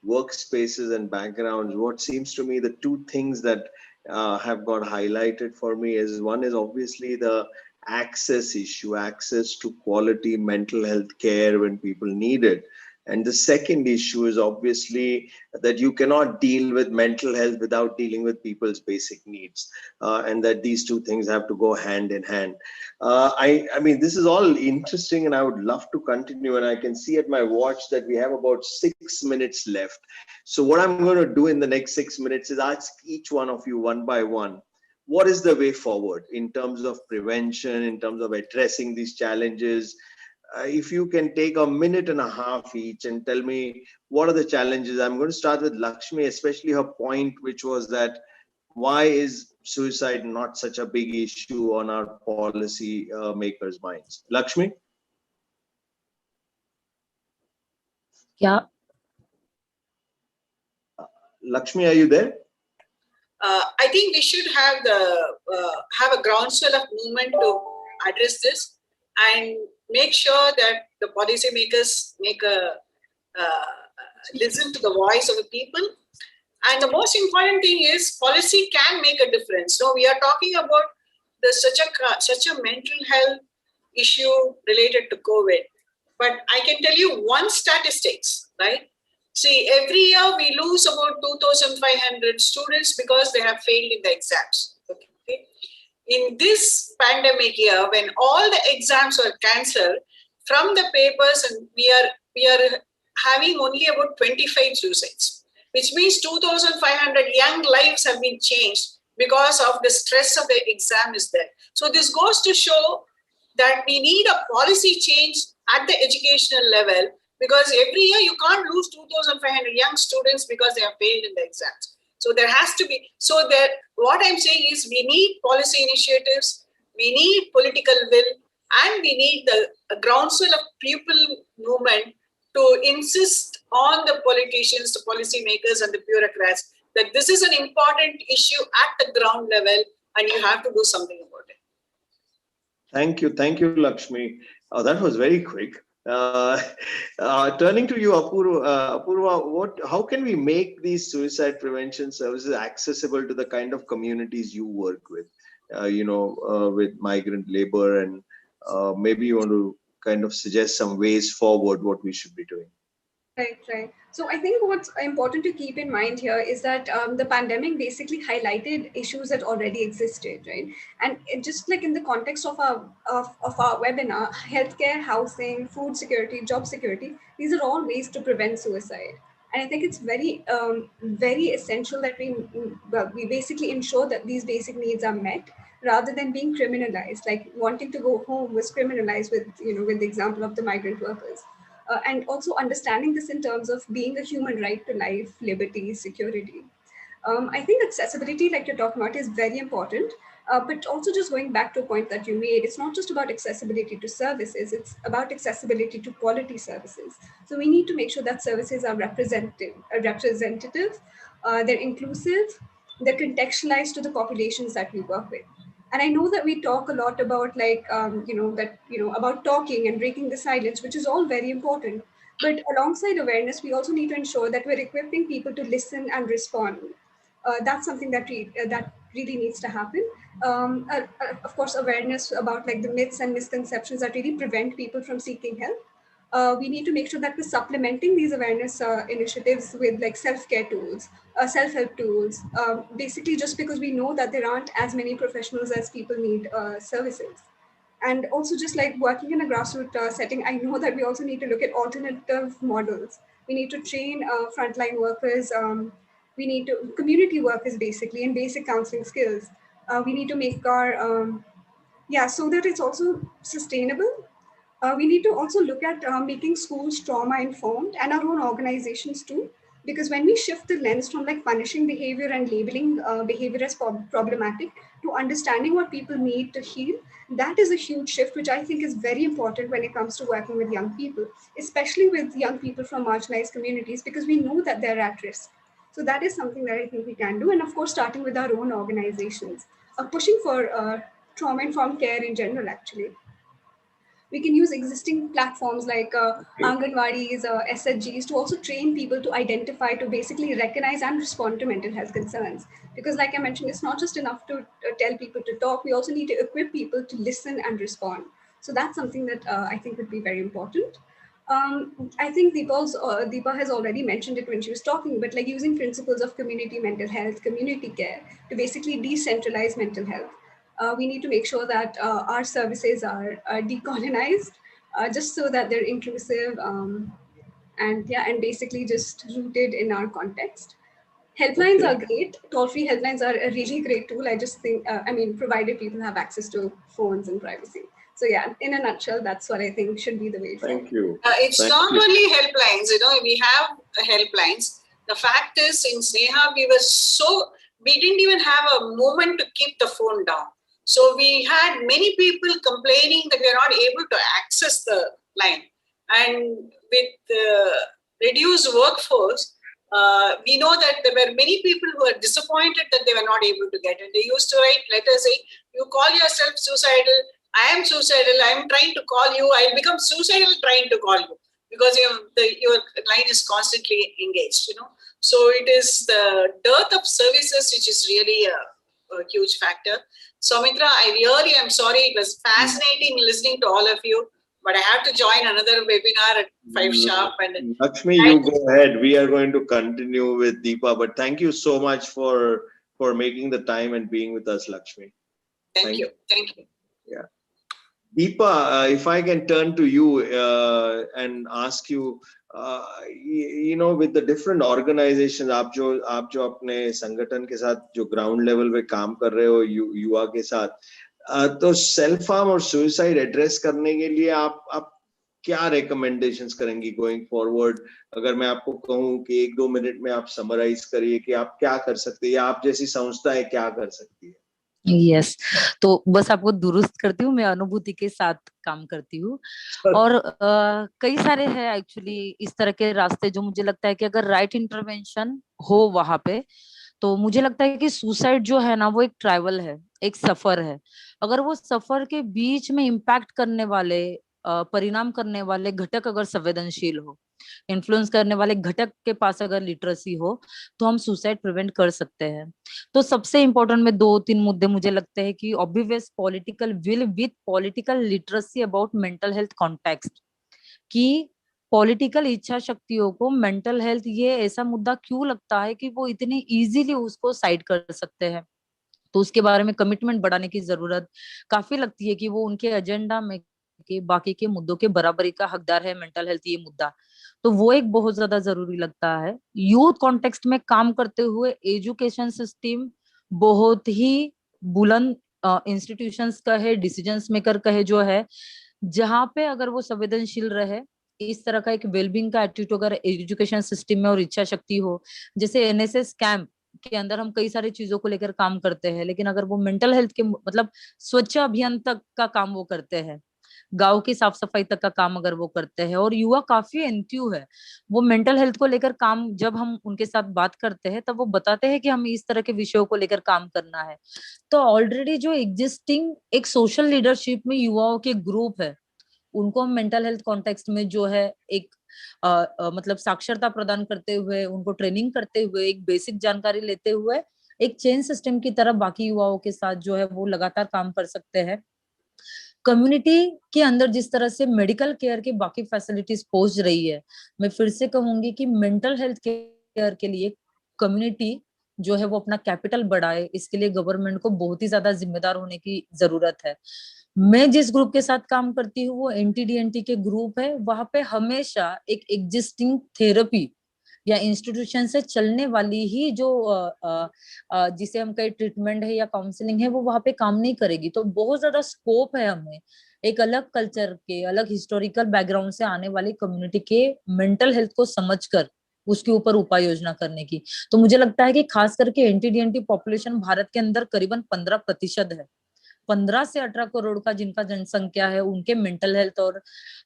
workspaces and backgrounds, what seems to me the two things that have got highlighted for me is, one is obviously the access issue, access to quality mental health care when people need it. And the second issue is obviously that you cannot deal with mental health without dealing with people's basic needs, and that these two things have to go hand in hand. I mean, this is all interesting, and I would love to continue. And I can see at my watch that we have about 6 minutes left. So what I'm going to do in the next 6 minutes is ask each one of you one by one, what is the way forward in terms of prevention, in terms of addressing these challenges? If you can take a minute and a half each and tell me what are the challenges. I'm going to start with Lakshmi, especially her point, which was that why is suicide not such a big issue on our policy makers' minds? Lakshmi? Yeah. Lakshmi, are you there? I think we should have a groundswell of movement to address this and make sure that the policymakers listen to the voice of the people. And the most important thing is policy can make a difference. No, we are talking about such a mental health issue related to COVID. But I can tell you one statistics, right? See, every year we lose about 2,500 students because they have failed in the exams. Okay. In this pandemic year, when all the exams were cancelled from the papers, and we are having only about 25 suicides, which means 2,500 young lives have been changed because of the stress of the exam is there. So this goes to show that we need a policy change at the educational level, because every year you can't lose 2,500 young students because they have failed in the exams. So there has to be, so that what I'm saying is we need policy initiatives, we need political will, and we need the groundswell of people movement to insist on the politicians, the policymakers, and the bureaucrats that this is an important issue at the ground level and you have to do something about it. Thank you, Lakshmi. That was very quick. Turning to you, Apurva, how can we make these suicide prevention services accessible to the kind of communities you work with? With migrant labor, and maybe you want to kind of suggest some ways forward what we should be doing. Right. So I think what's important to keep in mind here is that the pandemic basically highlighted issues that already existed, right? And just like in the context of our webinar, healthcare, housing, food security, job security, these are all ways to prevent suicide. And I think it's very, very essential that we basically ensure that these basic needs are met rather than being criminalized. Like wanting to go home was criminalized with the example of the migrant workers. And also understanding this in terms of being a human right to life, liberty, security. I think accessibility, like you're talking about, is very important. But also just going back to a point that you made, it's not just about accessibility to services, it's about accessibility to quality services. So we need to make sure that services are representative, they're inclusive, they're contextualized to the populations that we work with. And I know that we talk a lot about about talking and breaking the silence, which is all very important. But alongside awareness, we also need to ensure that we're equipping people to listen and respond. That's something that really needs to happen. Of course, awareness about like the myths and misconceptions that really prevent people from seeking help. We need to make sure that we're supplementing these awareness initiatives with like self-care tools, self-help tools, basically just because we know that there aren't as many professionals as people need services. And also just like working in a grassroots setting, I know that we also need to look at alternative models. We need to train frontline workers. We need to, community workers basically, and basic counseling skills. We need to make our, so that it's also sustainable. We need to also look at making schools trauma informed and our own organizations too, because when we shift the lens from like punishing behavior and labeling behavior as problematic to understanding what people need to heal, that is a huge shift, which I think is very important when it comes to working with young people, especially with young people from marginalized communities, because we know that they're at risk. So that is something that I think we can do. And of course, starting with our own organizations, pushing for trauma-informed care in general, actually. We can use existing platforms like Anganwadis, SHGs to also train people to identify, to basically recognize and respond to mental health concerns. Because like I mentioned, it's not just enough to tell people to talk, we also need to equip people to listen and respond. So that's something that I think would be very important. I think Deepa has already mentioned it when she was talking, but like using principles of community mental health, community care to basically decentralize mental health. We need to make sure that our services are decolonized, just so that they're inclusive and basically just rooted in our context. Helplines are great. Toll-free helplines are a really great tool. I just think, provided people have access to phones and privacy. So yeah, in a nutshell, that's what I think should be the way forward. Thank you. It's not only helplines, we have helplines. The fact is, in SNEHA, we didn't even have a moment to keep the phone down. So we had many people complaining that they're not able to access the line. And with the reduced workforce, we know that there were many people who were disappointed that they were not able to get it. They used to write letters saying, you call yourself suicidal, I am suicidal, I am trying to call you, I'll become suicidal trying to call you, because your line is constantly engaged, So it is the dearth of services which is really a huge factor. Soumitra, I really am sorry. It was fascinating listening to all of you, but I have to join another webinar at 5 sharp. And Lakshmi, you go ahead. We are going to continue with Deepa, but thank you so much for making the time and being with us, Lakshmi. Thank you. Yeah. Deepa, if I can turn to you and ask you, with the different organizations, आप जो अपने संगठन के साथ जो ground level पे काम कर रहे हो युवा के साथ, तो सेल्फ हार्म और सुसाइड एड्रेस करने के लिए आप क्या रिकमेंडेशंस करेंगी गोइंग फॉरवर्ड? अगर मैं आपको कहूँ कि 1-2 मिनट में आप समराइज करिए कि आप क्या कर सकते हैं या आप जैसी संस्थाएं क्या कर सकती है? यस, तो बस आपको दुरुस्त करती हूँ, मैं अनुभूति के साथ काम करती हूँ और कई सारे हैं एक्चुअली इस तरह के रास्ते जो मुझे लगता है कि अगर राइट इंटरवेंशन हो वहां पे, तो मुझे लगता है कि सुसाइड जो है ना वो एक ट्रैवल है, एक सफर है। अगर वो सफर के बीच में इम्पैक्ट करने वाले परिणाम करने वाले घटक अगर संवेदनशील हो, इन्फ्लुएंस करने वाले घटक के पास अगर लिटरेसी हो, तो हम सुसाइड प्रिवेंट कर सकते हैं। तो सबसे इंपॉर्टेंट में 2-3 मुद्दे मुझे लगते हैं कि obvious political will with political literacy about mental health context, कि पॉलिटिकल इच्छा शक्तियों को मेंटल हेल्थ ये ऐसा मुद्दा क्यों लगता है कि वो इतनी इजीली उसको साइड कर सकते हैं। तो उसके बारे में कमिटमेंट बढ़ाने की जरूरत काफी लगती है कि वो उनके एजेंडा में के बाकी के मुद्दों के बराबरी का हकदार है मेंटल हेल्थ ये मुद्दा। तो वो एक बहुत ज्यादा जरूरी लगता है। यूथ कॉन्टेक्स्ट में काम करते हुए एजुकेशन सिस्टम बहुत ही बुलंद इंस्टीट्यूशंस का है, डिसीजंस मेकर का है जो है, जहां पे अगर वो संवेदनशील रहे, इस तरह का एक वेलबींग का एटीट्यूड अगर एजुकेशन सिस्टम में और इच्छा शक्ति हो, जैसे एनएसएस कैंप के अंदर हम कई सारी चीजों को लेकर काम करते हैं, लेकिन अगर वो मेंटल हेल्थ के मतलब स्वच्छ अभियान तक का काम वो करते हैं, गांव की साफ सफाई तक का काम अगर वो करते हैं, और युवा काफी एंथ्यू है, वो मेंटल हेल्थ को लेकर काम जब हम उनके साथ बात करते हैं तब वो बताते हैं कि हमें इस तरह के विषयों को लेकर काम करना है। तो ऑलरेडी जो एग्जिस्टिंग एक सोशल लीडरशिप में युवाओं के ग्रुप है, उनको हम मेंटल हेल्थ कॉन्टेक्स्ट में जो है एक मतलब साक्षरता प्रदान करते हुए, उनको ट्रेनिंग करते हुए, एक बेसिक जानकारी लेते हुए एक चेन सिस्टम की तरह बाकी युवाओं के साथ जो है वो लगातार काम कर सकते हैं। कम्युनिटी के अंदर जिस तरह से मेडिकल केयर की बाकी फैसिलिटीज पहुंच रही है, मैं फिर से कहूंगी कि मेंटल हेल्थ केयर के लिए कम्युनिटी जो है वो अपना कैपिटल बढ़ाए, इसके लिए गवर्नमेंट को बहुत ही ज्यादा जिम्मेदार होने की जरूरत है। मैं जिस ग्रुप के साथ काम करती हूँ वो एनटीडीएनटी के ग्रुप है, वहां पे हमेशा एक एग्जिस्टिंग थेरेपी या इंस्टीट्यूशन से चलने वाली ही जो जिसे हम कहीं ट्रीटमेंट है या काउंसलिंग है, वो वहां पे काम नहीं करेगी। तो बहुत ज्यादा स्कोप है हमें एक अलग कल्चर के, अलग हिस्टोरिकल बैकग्राउंड से आने वाली कम्युनिटी के मेंटल हेल्थ को समझकर उसके ऊपर उपाय योजना करने की। तो मुझे लगता है कि खास करके एनटीडीएनटी पॉपुलेशन भारत के अंदर करीबन 15% है। 15 से 18 करोड़ का जिनका जनसंख्या है, उनके मेंटल हेल्थ और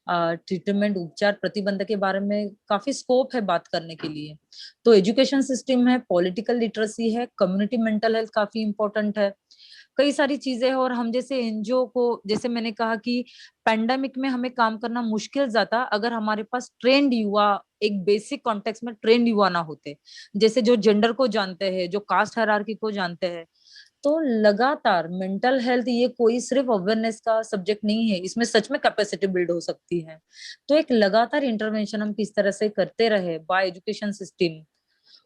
ट्रीटमेंट उपचार प्रतिबंध के बारे में काफी स्कोप है बात करने के लिए। तो एजुकेशन सिस्टम है, पॉलिटिकल लिटरेसी है, कम्युनिटी मेंटल हेल्थ काफी इंपॉर्टेंट है, कई सारी चीजें हैं। और हम जैसे एनजीओ को, जैसे मैंने कहा कि पैंडेमिक में हमें काम करना मुश्किल जाता अगर हमारे पास ट्रेंड युवा, एक बेसिक कॉन्टेक्स्ट में ट्रेंड युवा ना होते, जैसे जो जेंडर को जानते हैं, जो कास्ट हायरार्की को जानते हैं। तो लगातार मेंटल हेल्थ ये कोई सिर्फ अवेयरनेस का सब्जेक्ट नहीं है, इसमें सच में कैपेसिटी बिल्ड हो सकती है। तो एक लगातार इंटरवेंशन हम किस तरह से करते रहे बाय एजुकेशन सिस्टम,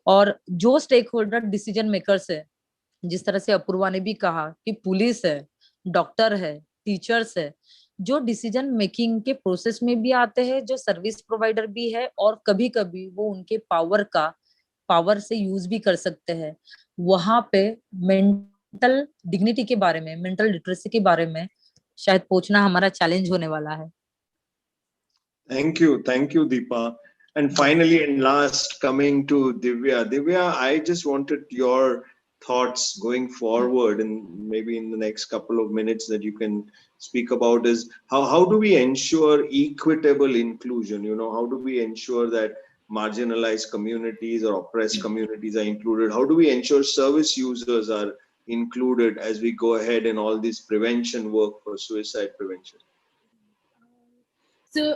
और जो स्टेक होल्डर डिसीजन मेकर्स है, जिस तरह से अपूर्वा ने भी कहा कि पुलिस है, डॉक्टर है, टीचर्स है, जो डिसीजन मेकिंग के प्रोसेस में भी आते हैं, जो सर्विस प्रोवाइडर भी है, और कभी कभी वो उनके पावर से यूज भी कर सकते हैं, वहां पे मेंटल डिग्निटी के बारे में, मेंटल लिटरेसी के बारे में शायद पहुंचना हमारा चैलेंज होने वाला है। Thank you, Deepa. And finally, and last, coming to Divya. Divya, I just wanted your thoughts going forward, and maybe in the next couple of minutes that you can speak about is how do we ensure equitable inclusion? How do we ensure that marginalized communities or oppressed communities are included? How do we ensure service users are included as we go ahead in all this prevention work for suicide prevention? So,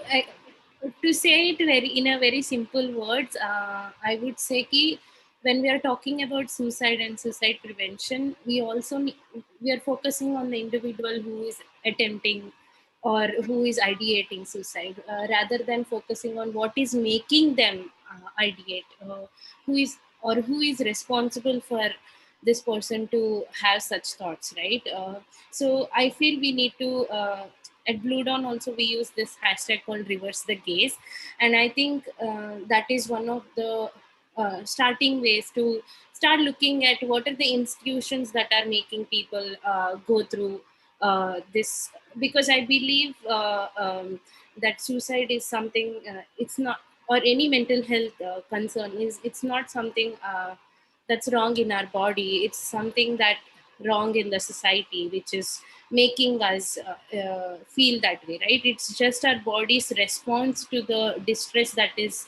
to say it in a very simple words, I would say कि when we are talking about suicide and suicide prevention, we are focusing on the individual who is attempting or who is ideating suicide, rather than focusing on what is making them ideate, who is responsible for this person to have such thoughts, right? So I feel we need to at Blue Dawn also we use this hashtag called reverse the gaze, and I think that is one of the starting ways to start looking at what are the institutions that are making people go through this, because I believe that suicide is something, it's not, or any mental health concern is, it's not something that's wrong in our body, it's something that wrong in the society which is making us feel that way, right? It's just our body's response to the distress that is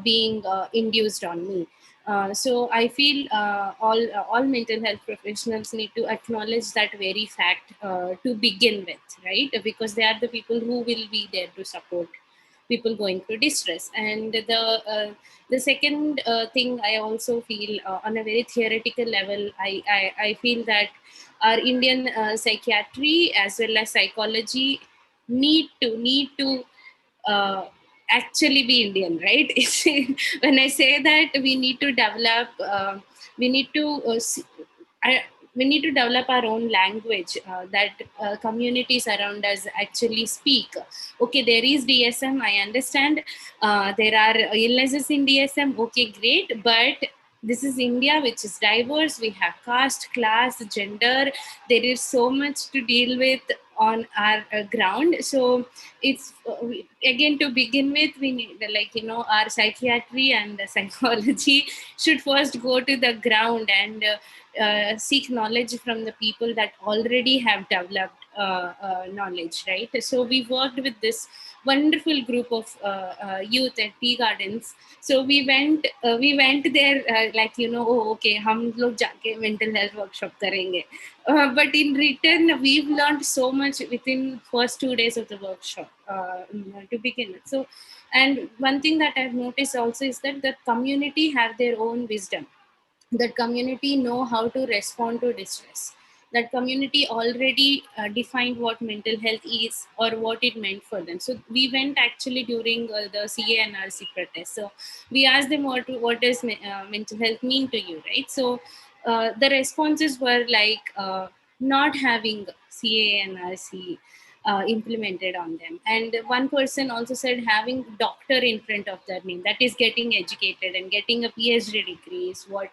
being induced on me. So I feel all mental health professionals need to acknowledge that very fact to begin with, right? Because they are the people who will be there to support people going through distress. And the second thing I also feel on a very theoretical level, I feel that our Indian psychiatry as well as psychology need to uh, actually be Indian, right? When I say that, we need to develop, we need to I, we need to develop our own language that communities around us actually speak. Okay, there is DSM, I understand. There are illnesses in DSM. Okay, great, but this is India, which is diverse. We have caste, class, gender. There is so much to deal with on our ground. So it's again, to begin with, we need, like, our psychiatry and psychology should first go to the ground and seek knowledge from the people that already have developed knowledge, right? So we worked with this wonderful group of youth at Tea Gardens. So we went there, like, oh, okay, हम लोग जाके mental health workshop करेंगे. But in return, we've learned so much within first 2 days of the workshop to begin with. So, and one thing that I've noticed also is that the community have their own wisdom. That community know how to respond to distress. That community already defined what mental health is or what it meant for them. So we went actually during the CANRC protest. So we asked them what does mental health mean to you, right? So the responses were like not having CANRC implemented on them. And one person also said having doctor in front of their name, that is getting educated and getting a PhD degree is what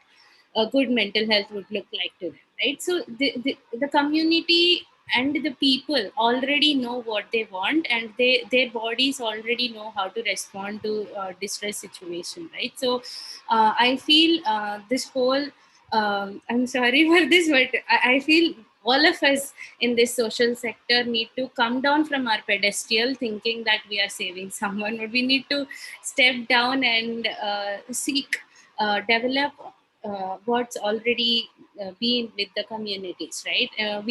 a good mental health would look like to them, right? So the community and the people already know what they want, and their bodies already know how to respond to distress situation, right? So I feel this whole I'm sorry for this, but I feel all of us in this social sector need to come down from our pedestal thinking that we are saving someone, but we need to step down and seek develop what's already been with the communities, right?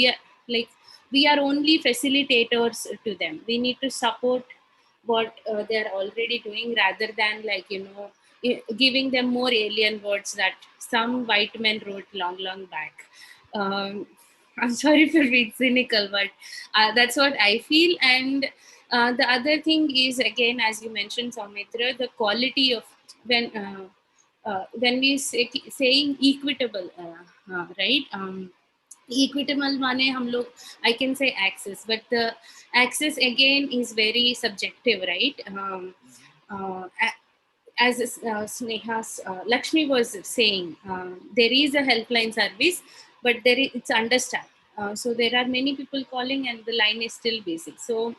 We are only facilitators to them. We need to support what they are already doing, rather than, like, giving them more alien words that some white men wrote long back. um, I'm sorry for being cynical, but that's what I feel. And the other thing is, again, as you mentioned, Soumitra, the quality of when we saying equitable, right? Equitable माने हम लोग, I can say access, but the access again is very subjective, right? As SNEHA's Lakshmi was saying, there is a helpline service, but it's understaffed. So there are many people calling and the line is still busy. So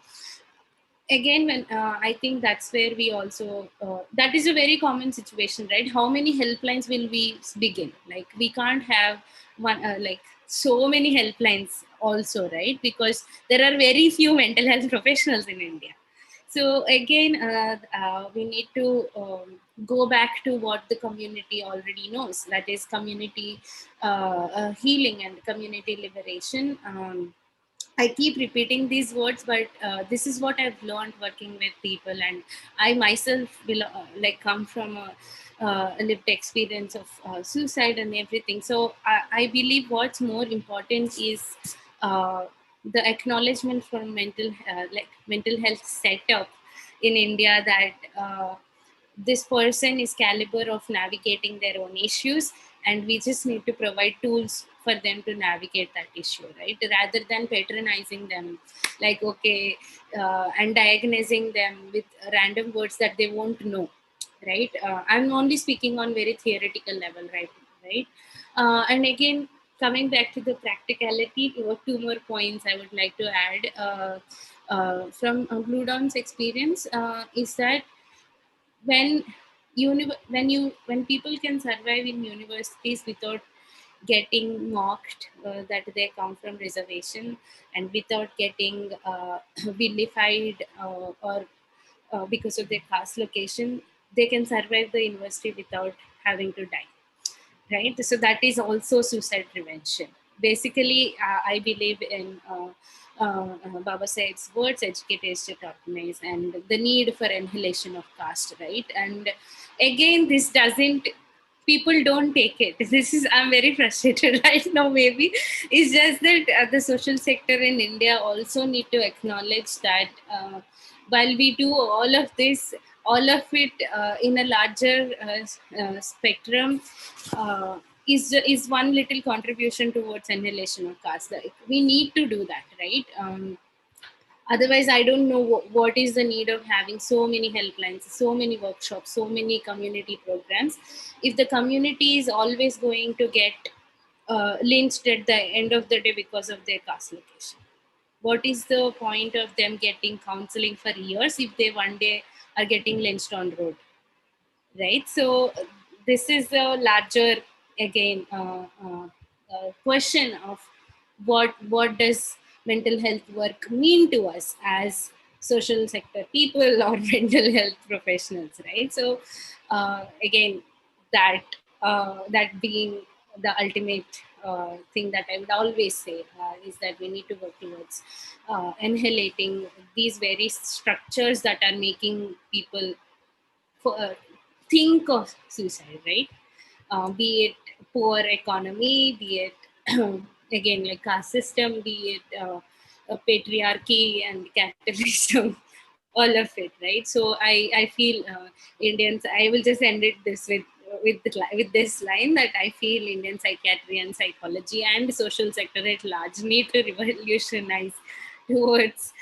again, when I think that's where we also that is a very common situation, right? How many helplines will we begin? Like, we can't have one like so many helplines also, right? Because there are very few mental health professionals in India. So again, we need to go back to what the community already knows, that is community healing and community liberation. I keep repeating these words, but this is what I've learned working with people, and I myself will like come from a lived experience of suicide and everything. So I believe what's more important is the acknowledgement from mental health setup in India, that this person is caliber of navigating their own issues, and we just need to provide tools for them to navigate that issue, right? Rather than patronizing them, like, okay, and diagnosing them with random words that they won't know, right? I'm only speaking on very theoretical level, right? And again, coming back to the practicality, two more points I would like to add from Blue Dawn's experience is that when when people can survive in universities without getting mocked that they come from reservation, and without getting vilified or because of their caste location, they can survive the university without having to die, right? So that is also suicide prevention. Basically, I believe in Baba Said's words, educate, educate, organize, and the need for annihilation of caste, right? And again, this doesn't, people don't take it. This is, I'm very frustrated right now, maybe. It's just that the social sector in India also need to acknowledge that while we do all of this, all of it in a larger spectrum, is one little contribution towards annihilation of caste. Like, we need to do that, right? Otherwise, I don't know what is the need of having so many helplines, so many workshops, so many community programs, if the community is always going to get lynched at the end of the day because of their caste location. What is the point of them getting counseling for years if they one day are getting lynched on road, right? So this is a larger, again, question of what does mental health work mean to us as social sector people or mental health professionals, right? So again, that that being the ultimate thing that I would always say is that we need to work towards annihilating these very structures that are making people think of suicide, right? Be it poor economy, be it again like caste system, be it patriarchy and capitalism, all of it, right? So I feel Indians. I will just end it this with this line that I feel Indian psychiatry and psychology and social sector at large need to revolutionize towards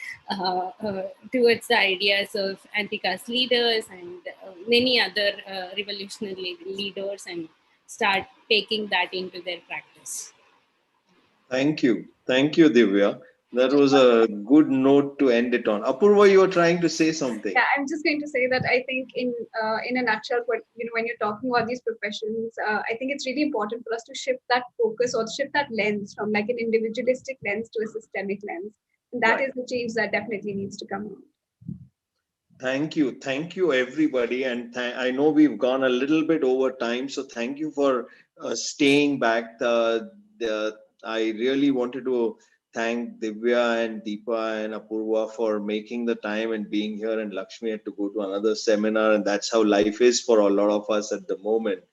towards the ideas of anti-caste leaders and many other revolutionary leaders, and start taking that into their practice. Thank you, Divya. That was a good note to end it on. Apurva, you were trying to say something. Yeah, I'm just going to say that I think in a nutshell, what when you're talking about these professions, I think it's really important for us to shift that focus or shift that lens from like an individualistic lens to a systemic lens. And that is the change that definitely needs to come out. Thank you, everybody, and I know we've gone a little bit over time, so thank you for staying back. I really wanted to thank Divya and Deepa and Apurva for making the time and being here, and Lakshmi had to go to another seminar, and that's how life is for a lot of us at the moment.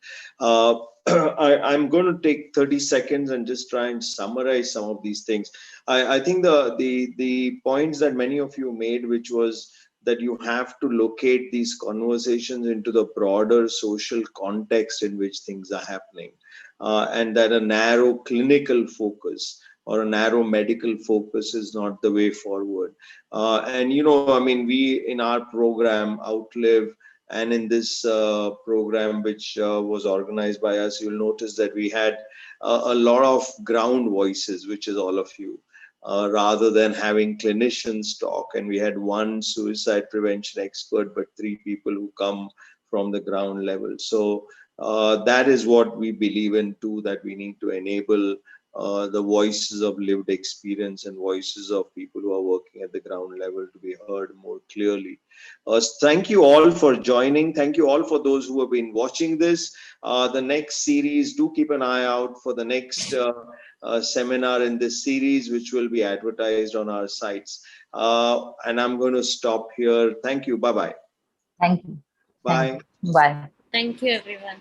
I'm going to take 30 seconds and just try and summarize some of these things. I think the points that many of you made, which was that you have to locate these conversations into the broader social context in which things are happening, and that a narrow clinical focus or a narrow medical focus is not the way forward. And I mean, we in our program Outlive and in this program which was organized by us, you'll notice that we had a lot of ground voices, which is all of you. Rather than having clinicians talk, and we had one suicide prevention expert, but 3 people who come from the ground level. So that is what we believe in too, that we need to enable the voices of lived experience and voices of people who are working at the ground level to be heard more clearly. Thank you all for joining. Thank you all for those who have been watching this. The next series, do keep an eye out for the next seminar in this series, which will be advertised on our sites. And I'm going to stop here. Thank you. Bye-bye. Thank you. Bye. Bye. Thank you, everyone.